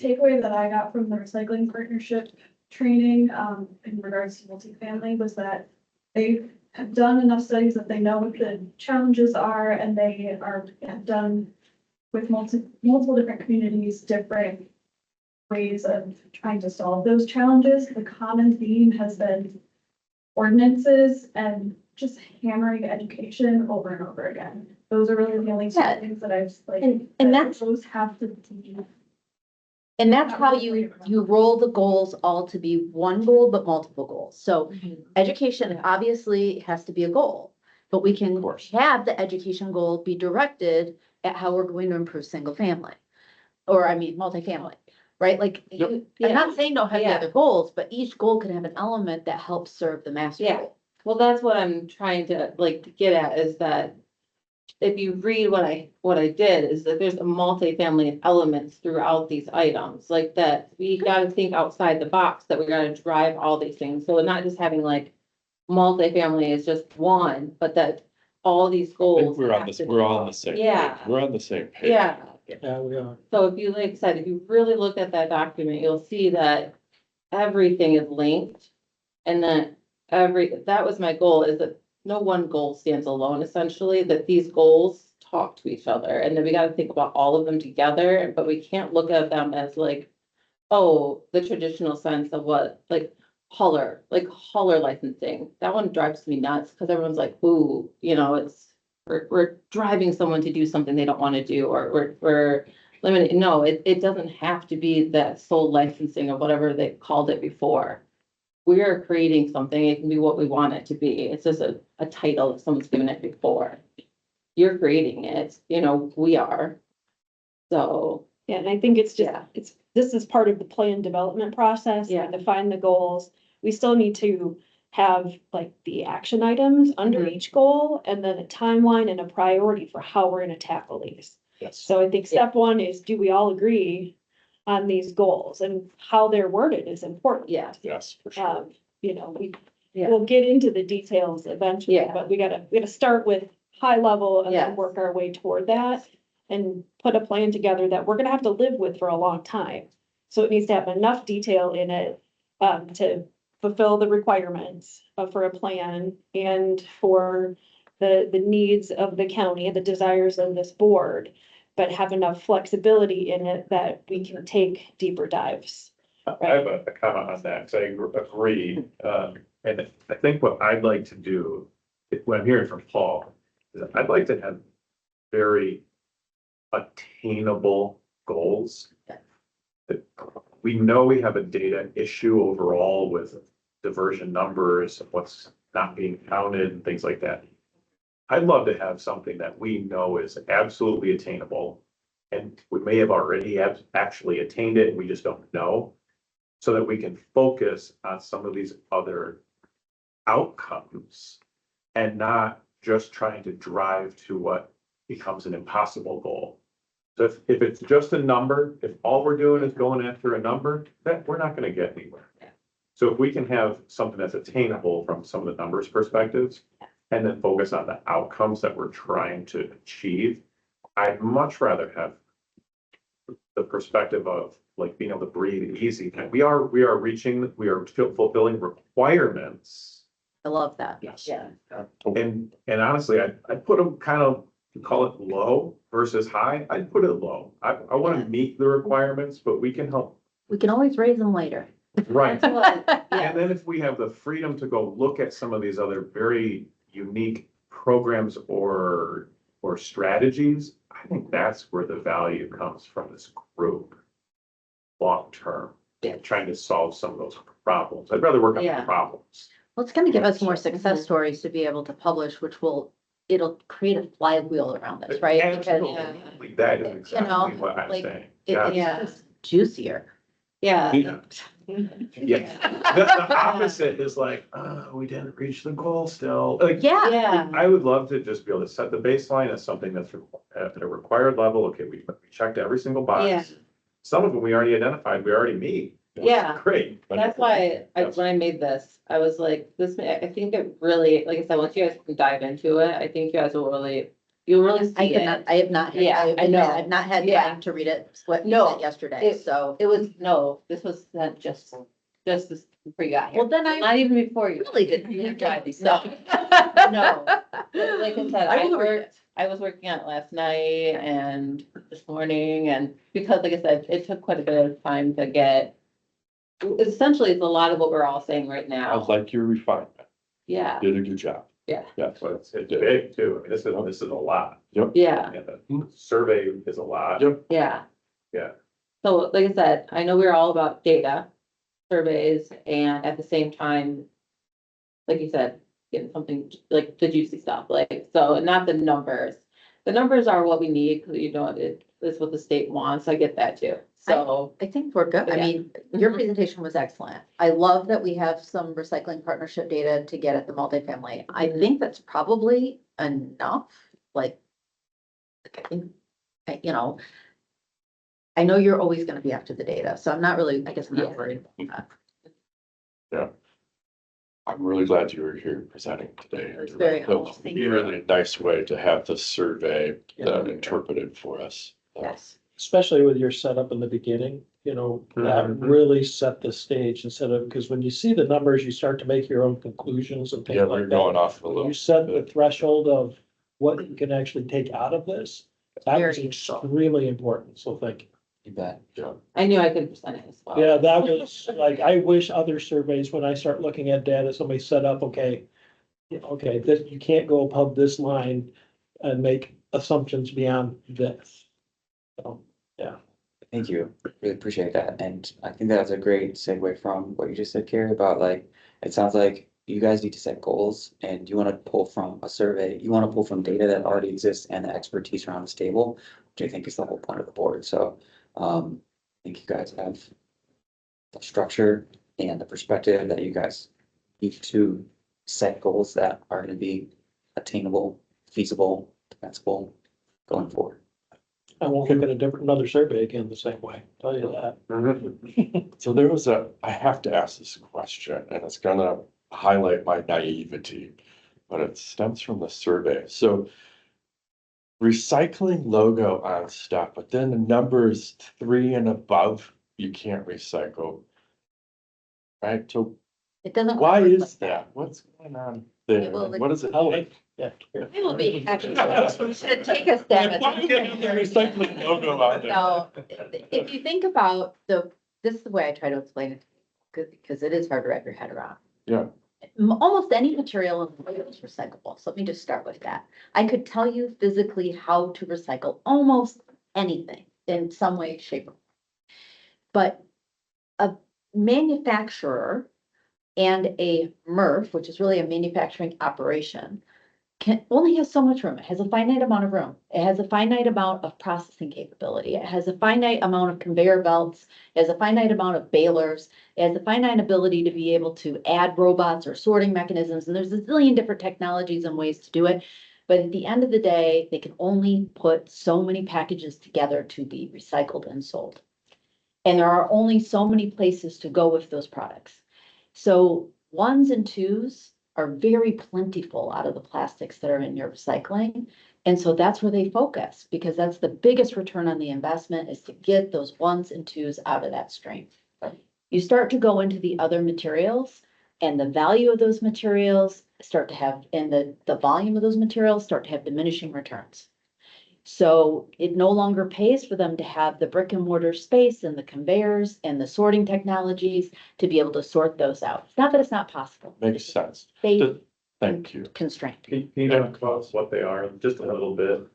takeaway that I got from the recycling partnership training, in regards to multifamily was that they have done enough studies that they know what the challenges are and they have done with multiple different communities, different ways of trying to solve those challenges. The common theme has been ordinances and just hammering education over and over again. Those are really the only two Yeah. things that I've like. And that that's- those have to be. And that's how you roll the goals all to be one goal, but multiple goals. So education obviously has to be a goal, but we can have the education goal be directed at how we're going to improve single family. Or I mean, multifamily, right? Like, I'm not saying don't have the Yeah. other goals, but each goal can have an element that helps serve the master Yeah. goal. Well, that's what I'm trying to to get at is that if you read what I did is that there's a multifamily elements throughout these items, like that we gotta think outside the box, that we gotta drive all these things. So not just having like multifamily is just one, but that all these I think goals. we're on have this, to- we're all on the same page. Yeah. We're on the same page. Yeah. Yeah, we are. So if you, like I said, if you really look at that document, you'll see that everything is linked. And that that was my goal, is that no one goal stands alone, essentially, that these goals talk to each other. And then we gotta think about all of them together, but we can't look at them as like, oh, the traditional sense of what, like hauler licensing. That one drives me nuts, because everyone's like, ooh, we're driving someone to do something they don't want to do, or we're limiting. No, it doesn't have to be that sole licensing of whatever they called it before. We are creating something, it can be what we want it to be. It's just a title that someone's given it before. You're creating it, we are. So, Yeah, and I think it's just, Yeah. this is part of the plan development process. We Yeah. define the goals. We still need to have like the action items under Mhm. each goal and then a timeline and a priority for how we're gonna tackle these. Yes. So I think step one is, do we all agree on these goals, and how they're worded is important. yeah, Yes, for sure. Yeah. We'll get into the details eventually, Yeah. but we gotta start with high level and then Yes. work our way toward that. And put a plan together that we're gonna have to live with for a long time. So it needs to have enough detail in it, to fulfill the requirements for a plan and for the needs of the county and the desires of this board. But have enough flexibility in it that we can take deeper dives. I have a comment on that, because I agree, and I think what I'd like to do, what I'm hearing from Paul, is I'd like to have very attainable goals. We know we have a data issue overall with diversion numbers, what's not being counted, and things like that. I'd love to have something that we know is absolutely attainable. And we may have already actually attained it, and we just don't know. So that we can focus on some of these other outcomes and not just trying to drive to what becomes an impossible goal. So if it's just a number, if all we're doing is going after a number, then we're not gonna get anywhere. So if we can have something that's attainable from some of the numbers perspectives, and then focus on the outcomes that we're trying to achieve, I'd much rather have the perspective of like being able to breathe easy. And we are fulfilling requirements. I love that. Yes. Yeah. And honestly, I put them kind of, you call it low versus high. I'd put it low. I want to meet the requirements, but we can help. We can always raise them later. Right. Yeah. And then if we have the freedom to go look at some of these other very unique programs or strategies, I think that's where the value comes from this group. Long term, trying to solve some of those problems. I'd rather work on the Yeah. problems. Well, it's gonna give us more success stories to be able to publish, which it'll create a flywheel around this, right? Because Absolutely. That is you know, exactly what I'm like, saying. it's Yeah. just juicier. Yeah. Yeah. The opposite is like, we didn't reach the goal still. Like, Yeah. I would love to just be able to set the baseline as something that's at a required level. Okay, we checked every single Yeah. box. Some of them we already identified, we already meet. Yeah. Great. That's why when I made this, I was like, I think it really, like I said, once you guys can dive into it, I think you guys will you'll really see it. I have not, Yeah, I know. I've not had Yeah. time to read it, what you No, said yesterday, so. This was sent just this before you got here. Well, then I Not even before you. really didn't drive these No. stuff. No, like I said, I will read I was working on it last night and this morning, and because, like I said, it took quite a bit of time to get. Essentially, it's a lot of what we're all saying right I now. like your refinement. Yeah, Did a good job. yeah, Yeah. But it's big too. I mean, this is a lot. yeah, And the survey is a lot. Yep. yeah. Yeah. So like I said, I know we're all about data, surveys, and at the same time, like you said, getting something like the juicy stuff, like, so not the numbers. The numbers are what we need, because you know, it's what the state wants. I get that too. So, I think we're good. I Yeah. mean, your presentation was excellent. I love that we have some recycling partnership data to get at the multifamily. I think that's probably enough, like. I think, you know. I know you're always gonna be after the data, so I'm not really, I guess I'm Yeah. not worried about that. I'm really glad you were here presenting today. It's very That was helpful. Thank you. really a nice way to have the survey interpreted for us. Yes. Especially with your setup in the beginning, you know, that really set the stage instead of, because when you see the numbers, you start to make your own conclusions and things Yeah, like we're that. going off a You little. set the threshold of what you can actually take out of this. That was Very useful. extremely important, so thank you. You bet. I knew I could present it as well. Yeah, that was like, I wish other surveys, when I start looking at data, somebody set up, okay, this, you can't go above this line and make assumptions beyond this. So, yeah. Thank you. Really appreciate that. And I think that's a great segue from what you just said, Carrie, about like, it sounds like you guys need to set goals and you want to pull from a survey, you want to pull from data that already exists and the expertise around this table, which I think is the whole point of the board. So I think you guys have the structure and the perspective that you guys need to set goals that are going to be attainable, feasible, defensible going forward. I won't look at another survey again the same way, tell you that. So there was I have to ask this question and it's gonna highlight my naivety, but it stems from the survey. So recycling logo on stuff, but then the numbers 3 and above, you can't recycle. Right? So It doesn't. why work is like that? What's going on there? well, What is it? Oh, yeah. I will be happy to take a stab at Why get the recycling logo on there? No, if you think about this is the way I try to explain it, because it is hard to wrap your head around. Yeah. Almost any material in the world is recyclable, so let me just start with that. I could tell you physically how to recycle almost anything in some way, shape, or form. But a manufacturer and a MRF, which is really a manufacturing operation, only has so much room. It has a finite amount of room. It has a finite amount of processing capability. It has a finite amount of conveyor belts. It has a finite amount of balers. It has a finite ability to be able to add robots or sorting mechanisms. And there's a zillion different technologies and ways to do it. But at the end of the day, they can only put so many packages together to be recycled and sold. And there are only so many places to go with those products. So 1s and 2s are very plentiful out of the plastics that are in your recycling. And so that's where they focus, because that's the biggest return on the investment, is to get those 1s and 2s out of that stream. You start to go into the other materials, and the value of those materials start to have, and the volume of those materials start to have diminishing returns. So it no longer pays for them to have the brick and mortar space and the conveyors and the sorting technologies to be able to sort those out. It's not that it's not possible. Makes sense. They Thank you. constrained. Can you talk about what they are, just a little bit?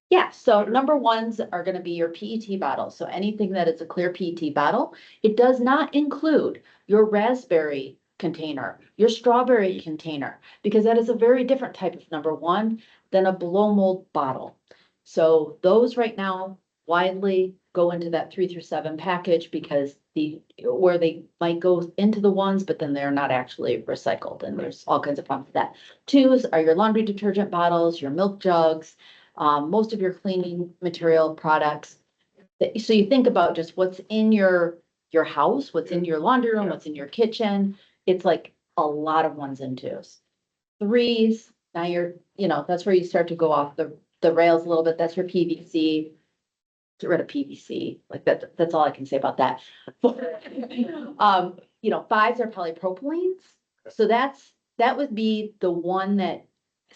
Yeah, so number 1s are gonna be your PET bottles. So anything that is a clear PET bottle, it does not include your raspberry container, your strawberry container, because that is a very different type of number 1 than a blow mold bottle. So those right now widely go into that 3 through 7 package, because where they might go into the 1s, but then they're not actually recycled, and there's all kinds of problems with that. 2s are your laundry detergent bottles, your milk jugs, most of your cleaning material products. So you think about just what's in your house, what's in your laundry room, what's in your kitchen. It's like a lot of 1s and 2s. 3s, now that's where you start to go off the rails a little bit. That's your PVC. Get rid of PVC. Like that's all I can say about that. 5s are polypropylenes. So that would be the one that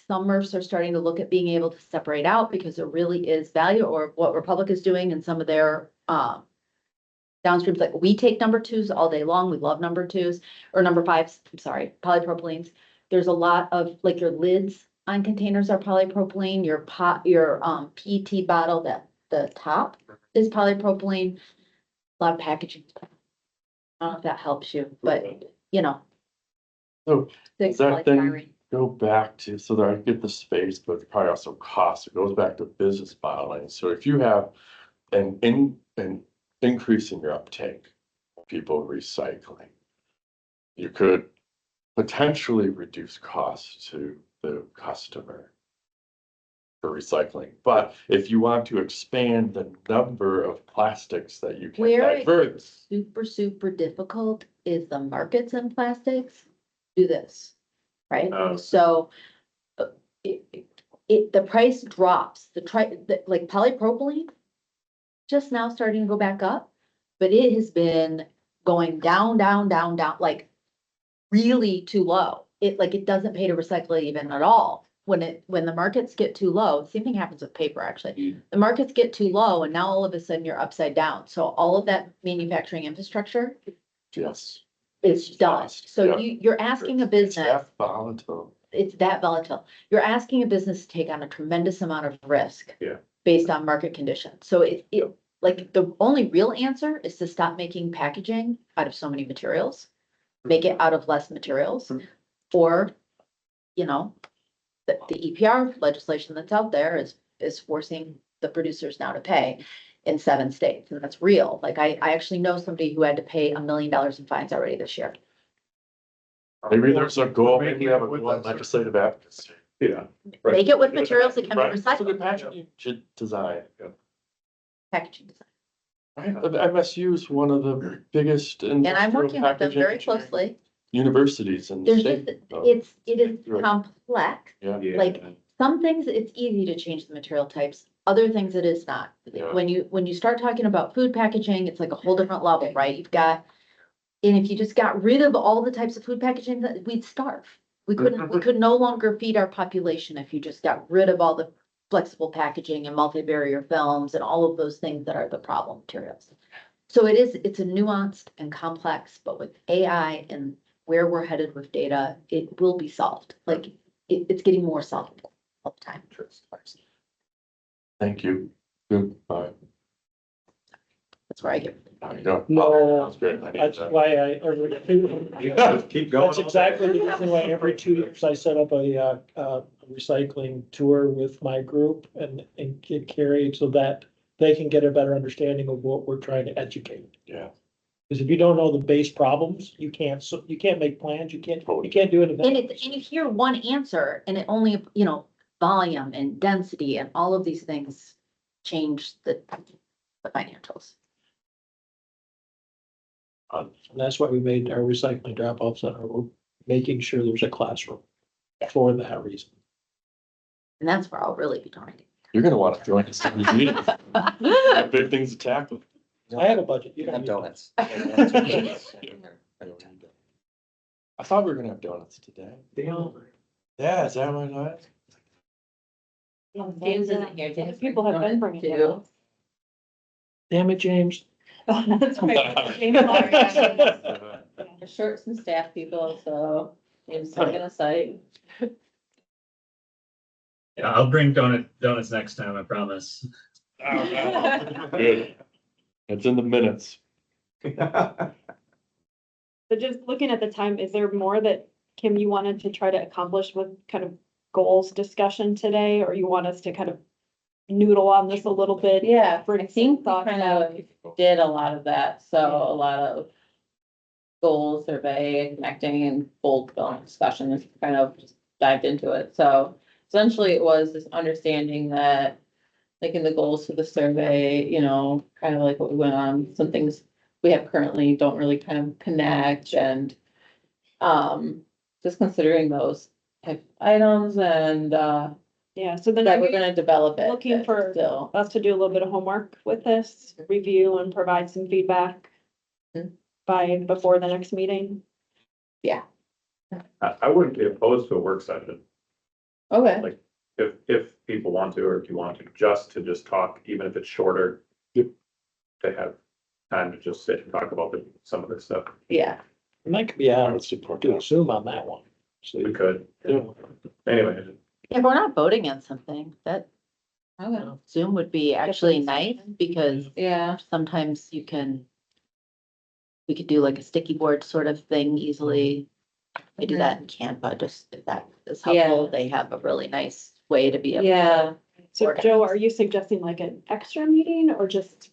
some MRFs are starting to look at being able to separate out, because it really is value, or what Republic is doing in some of their downstreams. Like, we take number 2s all day long. We love number 2s, or number 5s, I'm sorry, polypropylenes. There's a lot of, like, your lids on containers are polypropylene, your PET bottle, that the top is polypropylene, a lot of packaging. I don't know if that helps you, but So things does that like then styrene. go back to, so that I get the space, but probably also cost, it goes back to business modeling. So if you have an increase in your uptake of people recycling, you could potentially reduce costs to the customer for recycling. But if you want to expand the number of plastics that you can Where it divert, gets super difficult is the markets in plastics do this, right? Oh. So the price drops, like polypropylene, just now starting to go back up, but it has been going down, like really too low. It doesn't pay to recycle it even at all. When the markets get too low, same thing happens with paper, actually. The markets get too low, and now all of a sudden you're upside down. So all of that manufacturing infrastructure yes, is done. So Yeah. you're asking a it's business, that volatile. it's that volatile. You're asking a business to take on a tremendous amount of risk. Yeah. Based on market conditions. So like, the only real answer is to stop making packaging out of so many materials, make it out of less materials, or, the EPR legislation that's out there is forcing the producers now to pay in 7 states, and that's real. Like, I actually know somebody who had to pay $1 million in fines already this year. Maybe there's a goal, maybe we have a goal on legislative advocacy. Yeah. Make it with materials that can be Right, so the recycled. packaging design. Packaging design. Right, the MSU is one of the biggest. And I'm working with them very closely. Universities in the There's state. just, so, it is Right. complex. Yeah. Like, some things it's easy to change the material types, other things it is not. Yeah. When you start talking about food packaging, it's like a whole different level, right? And if you just got rid of all the types of food packaging, we'd starve. We could no longer feed our population if you just got rid of all the flexible packaging and multi-barrier films and all of those things that are the problem materials. So it's a nuanced and complex, but with AI and where we're headed with data, it will be solved. Like, it's getting more solvable all the time. Thank you. Goodbye. That's where I get. No, That's great. I need that's that. why Keep going. that's exactly the reason why every 2 years I set up a recycling tour with my group and get carried so that they can get a better understanding of what we're trying to educate. Yeah. Because if you don't know the base problems, you can't make plans, you can't do And anything. and you hear one answer and it only, you know, volume and density and all of these things change the financials. And that's why we made our recycling drop-off center. We're making sure there's a classroom for that reason. And that's where I'll really be targeting. You're gonna want to join us in these meetings. Got big things to tackle. I have a budget. You Have don't need donuts. I thought we were gonna have donuts today. Yeah, is that what it was? James isn't here. James People have been bringing it too. up. Damn it, James. Oh, that's right. James Sorry, Larry. We're short some staff people, so James is taking a site. Yeah, I'll bring donuts next time, I promise. Good. It's in the minutes. So just looking at the time, is there more that, Kim, you wanted to try to accomplish with kind of goals discussion today, or you want us to kind of noodle on this a little bit? Yeah, For I think we thoughts kind about- of did a lot of that, so a lot of goal survey, connecting and goal development discussions, kind of just dived into it. So essentially it was this understanding that like in the goals of the survey, you know, kind of like what we went on, some things we have currently don't really kind of connect and just considering those type of items and Yeah, so then that are we're you gonna develop it. looking for Still. us to do a little bit of homework with this, review and provide some feedback before the next meeting? I wouldn't be opposed to a work session. Okay. Like, if people want to, or if you want to, just talk, even if it's shorter. They have time to just sit and talk about some of this stuff. Yeah. And that could be I out, would support do a that. Zoom on that one. So We could. Anyway, If we're not voting on something, that Okay. Zoom would be actually nice because Yeah. sometimes we could do like a sticky board sort of thing easily. I do that in Canva, just if that is helpful. Yeah. They have a really nice way to be able. Yeah. So Joe, are you suggesting like an extra meeting or just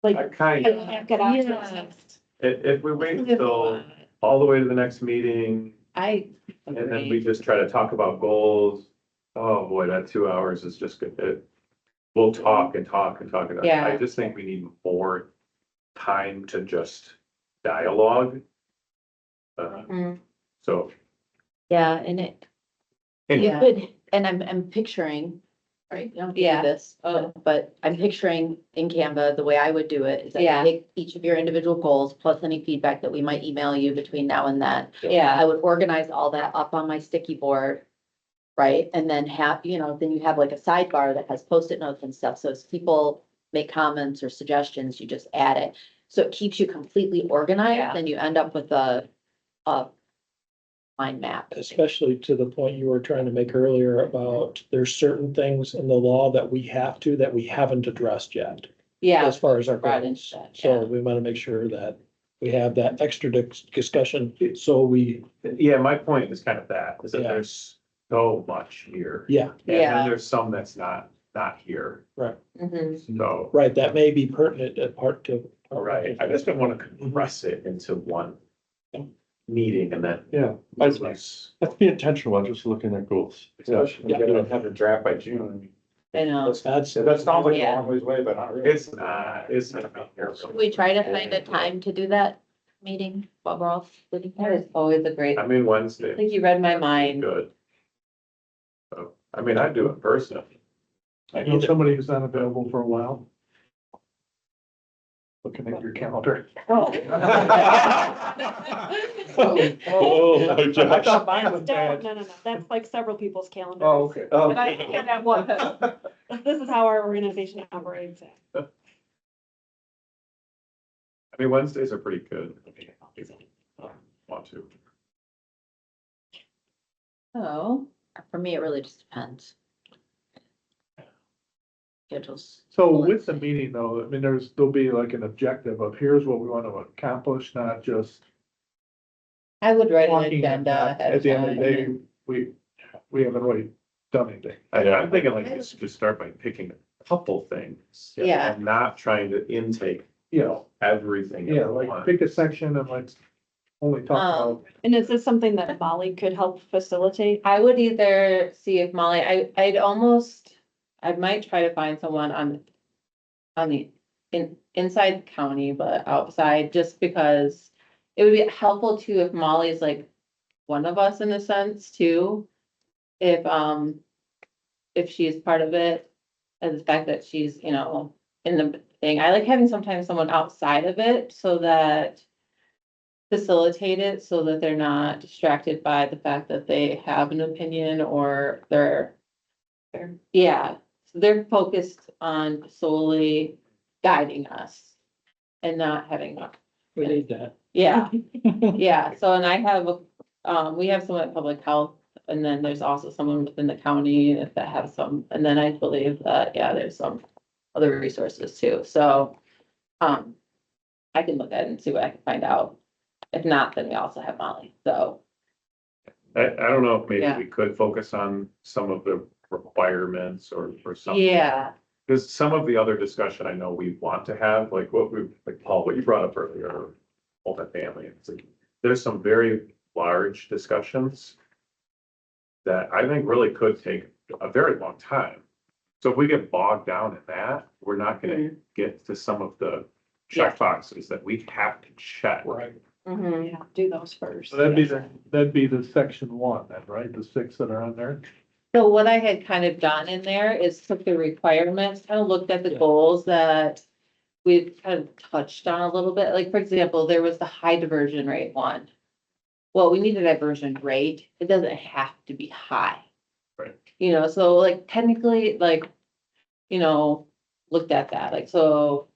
like? I kind of, Get access? if we wait until all the way to the next meeting, I and then we agree. just try to talk about goals, oh boy, that 2 hours is just good. We'll talk and talk and talk. Yeah. I just think we need more time to just dialogue. Mm. So, Yeah, and it, anyway, you could, and I'm picturing, right, you don't do Yeah. this, but I'm picturing in Canva, the way I would do it is I Yeah. would take each of your individual goals plus any feedback that we might email you between now and then. Yeah. I would organize all that up on my sticky board. Right, and then then you have like a sidebar that has Post-it notes and stuff, so as people make comments or suggestions, you just add it. So it keeps you completely Yeah. organized and you end up with a mind map. especially to the point you were trying to make earlier about there's certain things in the law that we haven't addressed yet. Yeah. As far as our Brought into goals. that, So yeah. we want to make sure that we have that extra discussion, so we, yeah, my point is kind of that, is that Yeah. there's so much here. yeah, And then Yeah. there's some that's not here, Mhm. so, right, that may be pertinent at part two. all right, I just don't want to compress it into one meeting and then. Yeah, let's be intentional, I'm just looking at goals. Especially if you have a draft by June. I know. That's, That sounds like a Yeah. long ways away, but not really. It's not here. Should we try to find a time to do that meeting while we're all sitting That here? is always a great, I I mean, Wednesday, think you read my mind. good. So, I mean, I'd do it personally. I know somebody who's not available for a while. Looking at your calendar. Oh, my I gosh. thought mine was No, bad. no, that's like several people's calendars. Oh, okay. Oh. But I can't have one. This is how our organization operates. I mean, Wednesdays are pretty good. Want to. Oh, For me, it really just depends. schedules. So with the meeting though, I mean, there'll be like an objective of here's what we want to accomplish, not just I would write an talking. and agenda not- ahead At of the end of the day, time. we haven't really done anything. I'm thinking like, just start by picking a couple things. Yeah. And not trying to intake Yeah, everything. yeah, at like once. pick a section and let's only talk about. And is this something that Molly could help facilitate? I would either see if Molly, I might try to find someone on the, inside the county, but outside, just because it would be helpful too if Molly's like one of us in a sense too. If she's part of it, and the fact that she's, in the thing, I like having sometimes someone outside of it so that facilitate it so that they're not distracted by the fact that they have an opinion or yeah, so they're focused on solely guiding us and not having, We need that. yeah, yeah. So, and I have, we have someone at Public Health, and then there's also someone within the county that have some, and then I believe that, yeah, there's some other resources too. So, I can look at it and see what I can find out. If not, then we also have Molly, so. I don't know if maybe Yeah. we could focus on some of the requirements or something. Yeah, Because some of the other discussion I know we want to have, like like Paul, what you brought up earlier, multifamily, it's like, there's some very large discussions that I think really could take a very long time. So if we get bogged down in that, we're not gonna get to some of the check boxes that we have to check. Right. mhm. Yeah, do those first. So that'd be the section one then, right? The 6 that are on there. So what I had kind of done in there is took the requirements, kind of looked at the goals that we've kind of touched on a little bit. Like, for example, there was the high diversion rate one. Well, we need a diversion rate. It doesn't have to be high. Right. So like technically, like, looked at that, like, so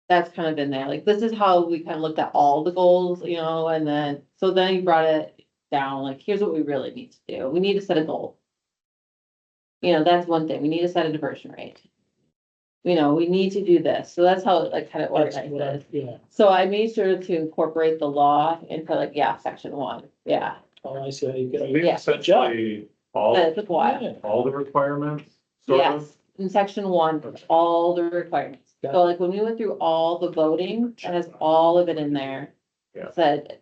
that's kind of in there. Like, this is how we kind of looked at all the goals, and then, so then you brought it down, like, here's what we really need to do. We need to set a goal. That's one thing. We need to set a diversion rate. We need to do this. So that's how it like kind of That's organized what I- it. Yeah, So I made sure to incorporate the law into like, yeah, section 1. Yeah. oh, I see how you get So it. these Yeah. essentially That took a while. Yeah. all the requirements, sort of. Yes, in section 1, all the requirements. Got So like when we went through all the voting, it has all of it in there. Yeah. Said,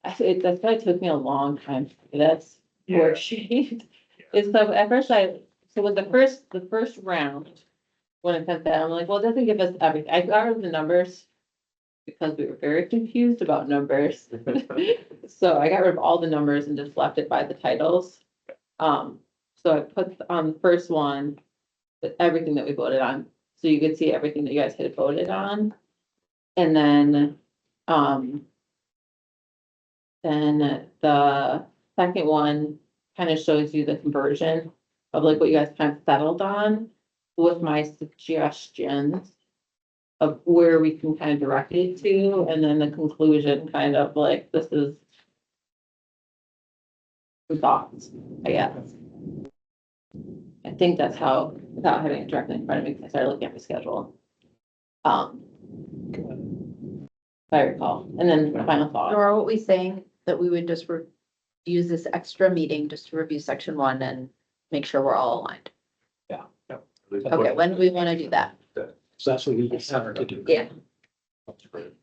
that's why it took me a long time to do this Yeah. worksheet. Is so at first so with the first round, when I sent that, I'm like, well, it doesn't give us everything. I got rid of the numbers because we were very confused about numbers. So I got rid of all the numbers and just left it by the titles. So I put on the first one, everything that we voted on, so you could see everything that you guys had voted on. And then the second one kind of shows you the conversion of like what you guys kind of settled on with my suggestions of where we can kind of direct it to, and then the conclusion kind of like, this is some thoughts, I guess. I think that's how, without having it directly in front of me, 'cause I started looking at my schedule. If I recall, and then final thought. Or what we saying that we would just use this extra meeting just to review section 1 and make sure we're all aligned. Okay, when do we want to do that? So that's what we have to do. Yeah.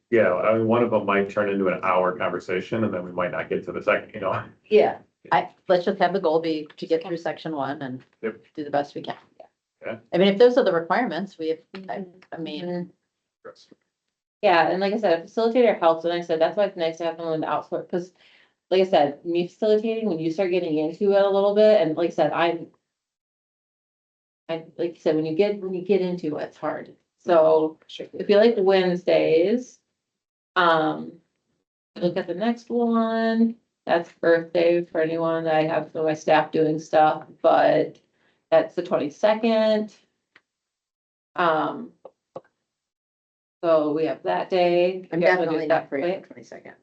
Yeah, I mean, one of them might turn into an hour conversation and then we might not get to the second, Yeah, let's just have the goal be to get through section 1 and Yep. do the best we can. Yeah. I mean, if those are the requirements, we have, I mean, Yeah, and like I said, a facilitator helps, and I said, that's why it's nice to have someone to outsource, because like I said, me facilitating, when you start getting into it a little bit, and like I said, I like you said, when you get into it, it's hard. So if you like Wednesdays, look at the next one. That's birthday for anyone. I have some of my staff doing stuff, but that's the 22nd. So we have that day. I'm You guys wanna do definitely that not free quick? on the 22nd.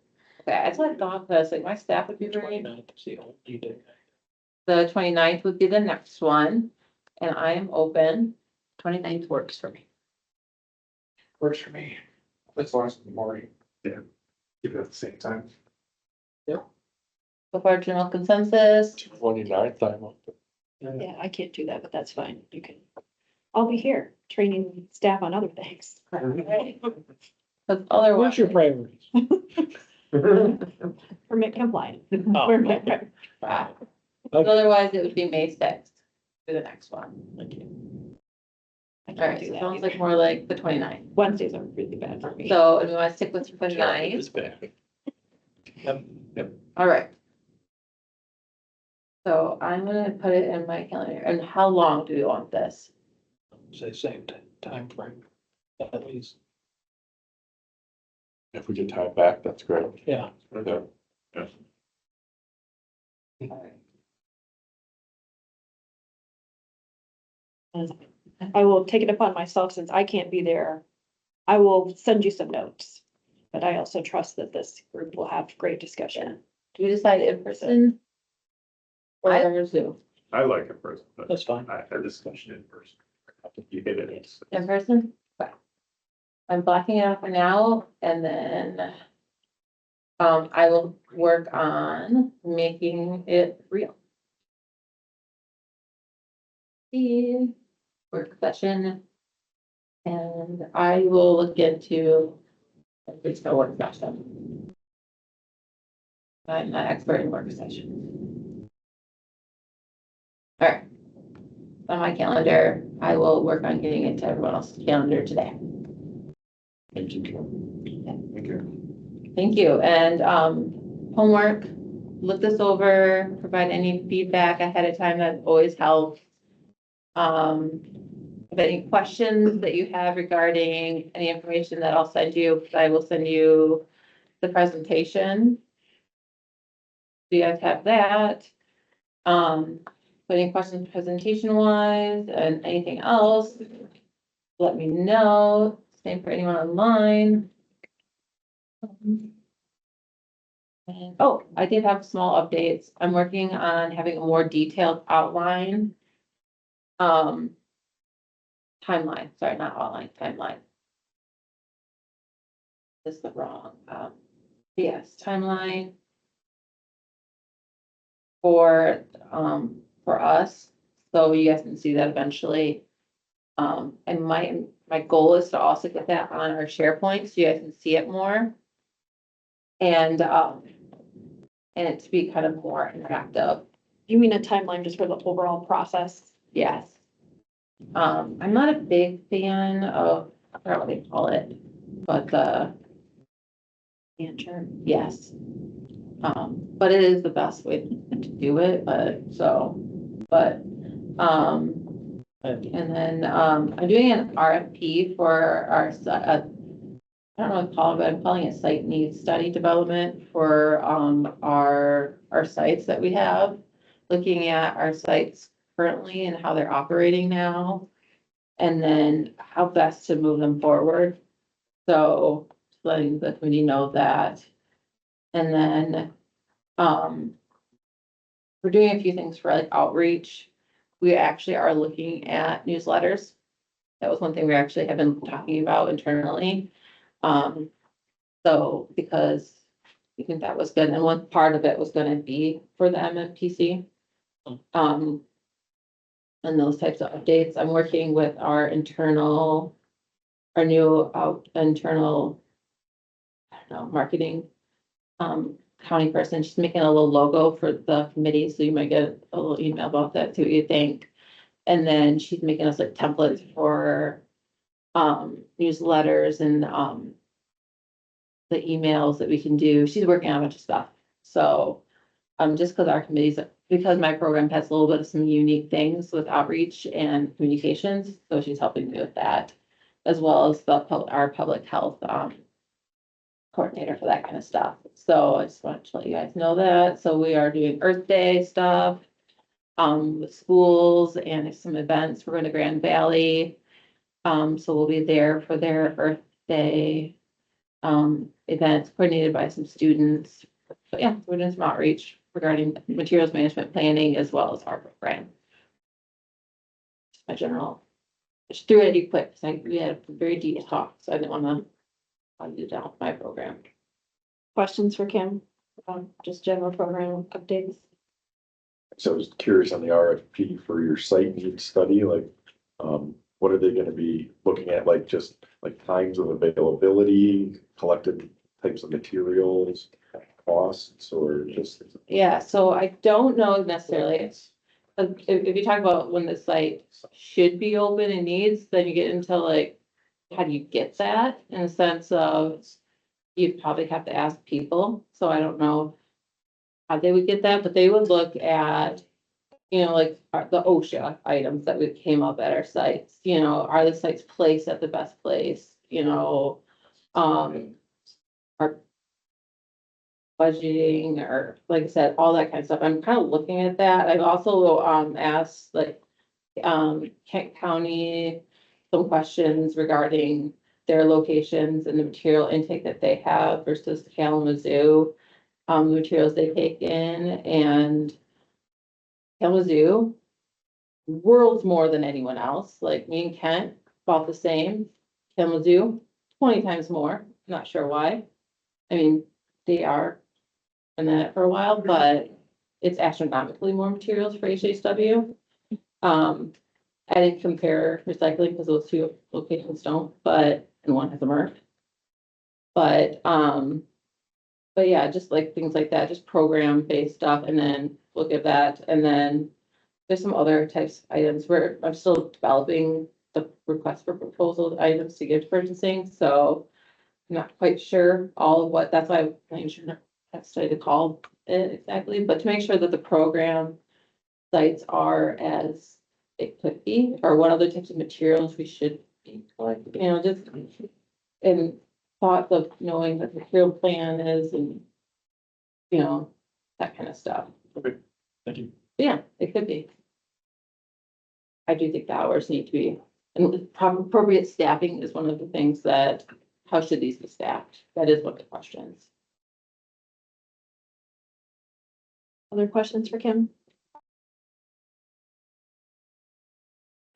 Okay, that's what I thought, because like my staff would be free. 29th is the only day. The 29th would be the next one, and I am open. 29th works for me. Works for me. As long as in the morning. Yeah. Keep it at the same time. So far, general consensus. 29th, I'm up. Yeah, I can't do that, but that's fine. You can. I'll be here training staff on other things. But otherwise, What's your priorities? Permit compliant. Oh, Permit- okay. but Okay. otherwise it would be May 6th for the next one. Thank you. I All can't right, do so it that sounds either. like more like the 29th. Wednesdays are really bad for me. So, and we want to stick with the 29th. It's bad. All right. So I'm gonna put it in my calendar. And how long do we want this? Say same time frame, at least, If we get time back, that's great. yeah. Yeah. I will take it upon myself since I can't be there. I will send you some notes. But I also trust that this group will have great discussion. Do we decide in person? Or Zoom? I like it first, but That's fine. I had a discussion in person. I think you hit it. In person? Okay. I'm blocking it out for now and then I will work on making it real. The work session. And I will look into at least a work session. I'm not expert in work session. All right. On my calendar, I will work on getting it to everyone else's calendar today. Thank you. Thank you. Thank you, and homework, look this over, provide any feedback ahead of time, that always helps. If any questions that you have regarding any information that I'll send you, I will send you the presentation. So you guys have that. Any questions presentation wise and anything else, let me know. Same for anyone online. And, oh, I did have small updates. I'm working on having a more detailed outline. Timeline, sorry, not outline, timeline. This is the wrong, yes, timeline. For us, so you guys can see that eventually. And my goal is to also get that on our SharePoint, so you guys can see it more. And it to be kind of more interactive. You mean a timeline just for the overall process? Yes. I'm not a big fan of, I forgot what they call it, but Answer. yes. But it is the best way to do it, and then, I'm doing an RFP for our, I don't know what to call it, but I'm calling it site needs study development for, our sites that we have. Looking at our sites currently and how they're operating now. And then how best to move them forward. So letting the committee know that. And then, we're doing a few things for like outreach. We actually are looking at newsletters. That was one thing we actually have been talking about internally. So because we think that was good, and one part of it was gonna be for the MMPC. And those types of updates. I'm working with our new internal, I don't know, marketing county person. She's making a little logo for the committee, so you might get a little email about that, see what you think. And then she's making us like templates for newsletters and the emails that we can do. She's working on a bunch of stuff. So just because my program has a little bit of some unique things with outreach and communications, so she's helping me with that. As well as our public health coordinator for that kind of stuff. So I just wanted to let you guys know that. So we are doing Earth Day stuff with schools and some events. We're going to Grand Valley. So we'll be there for their Earth Day events coordinated by some students. So yeah, we're doing some outreach regarding materials management planning as well as our program. Just my general just threw it at you quick, so we had a very deep talk, so I didn't wanna bog you down with my program. Questions for Kim? Just general program updates? So I was curious on the RFP for your site needs study, like, what are they gonna be looking at, like, just like times of availability, collected types of materials, costs, or just? Yeah, so I don't know necessarily, if you talk about when the site should be open and needs, then you get into like, how do you get that? In the sense of, you'd probably have to ask people, so I don't know how they would get that, but they would look at, like the OSHA items that we came up at our sites, are the sites placed at the best place, our budgeting, or like I said, all that kind of stuff. I'm kind of looking at that. I've also asked Kent County some questions regarding their locations and the material intake that they have versus Kalamazoo, the materials they take in, and Kalamazoo worlds more than anyone else. Like me and Kent, about the same. Kalamazoo, 20 times more. Not sure why. I mean, they are in that for a while, but it's astronomically more materials for HHW. I didn't compare recycling because those two locations don't, and one has a MRF. But yeah, just like things like that, just program based stuff, and then look at that, and then there's some other types of items where I'm still developing the request for proposal items to give to purchasing, so I'm not quite sure all of what, that's why I'm sure that's study to call it exactly, but to make sure that the program sites are as it could be, or what other types of materials we should be collecting, just in thoughts of knowing what the material plan is and, that kind of stuff. Okay, thank you. Yeah, it could be. I do think the hours need to be, and appropriate staffing is one of the things that, how should these be staffed? That is one of the questions. Other questions for Kim?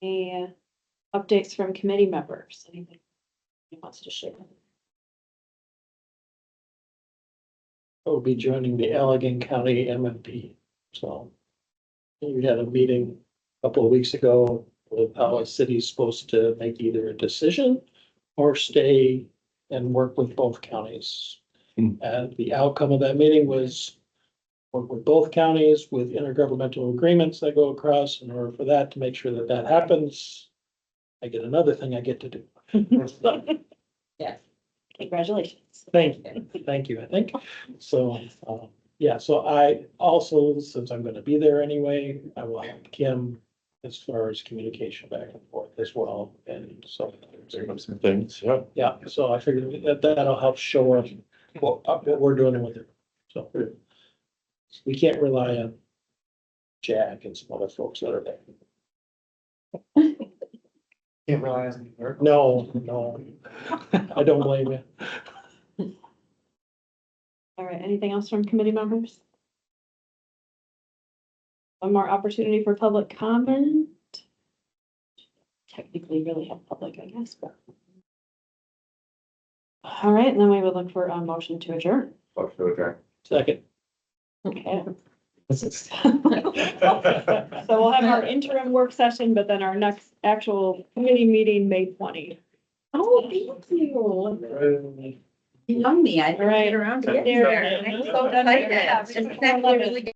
Any updates from committee members? Anything he wants to share? I'll be joining the Allegan County MMP, so. We had a meeting a couple of weeks ago with how a city's supposed to make either a decision or stay and work with both counties. And the outcome of that meeting was work with both counties with intergovernmental agreements that go across. In order for that, to make sure that that happens, I get another thing I get to do. Yes. Congratulations. Thank you, I think. So, yeah, so I also, since I'm gonna be there anyway, I will help Kim as far as communication back and forth as well, and so. Some things, yeah. Yeah, so I figured that'll help show us what we're doing with it, so. We can't rely on Jack and some other folks that are there. Can't rely on her. No, I don't blame you. All right, anything else from committee members? One more opportunity for public comment. Technically really have public, I guess, but. All right, and then we would look for a motion to adjourn. Motion to adjourn. Second. Okay. So we'll have our interim work session, but then our next actual committee meeting, May 20. Oh, thank you. You know me, I All right. get around to There. getting there. I'm so excited. It's actually really good.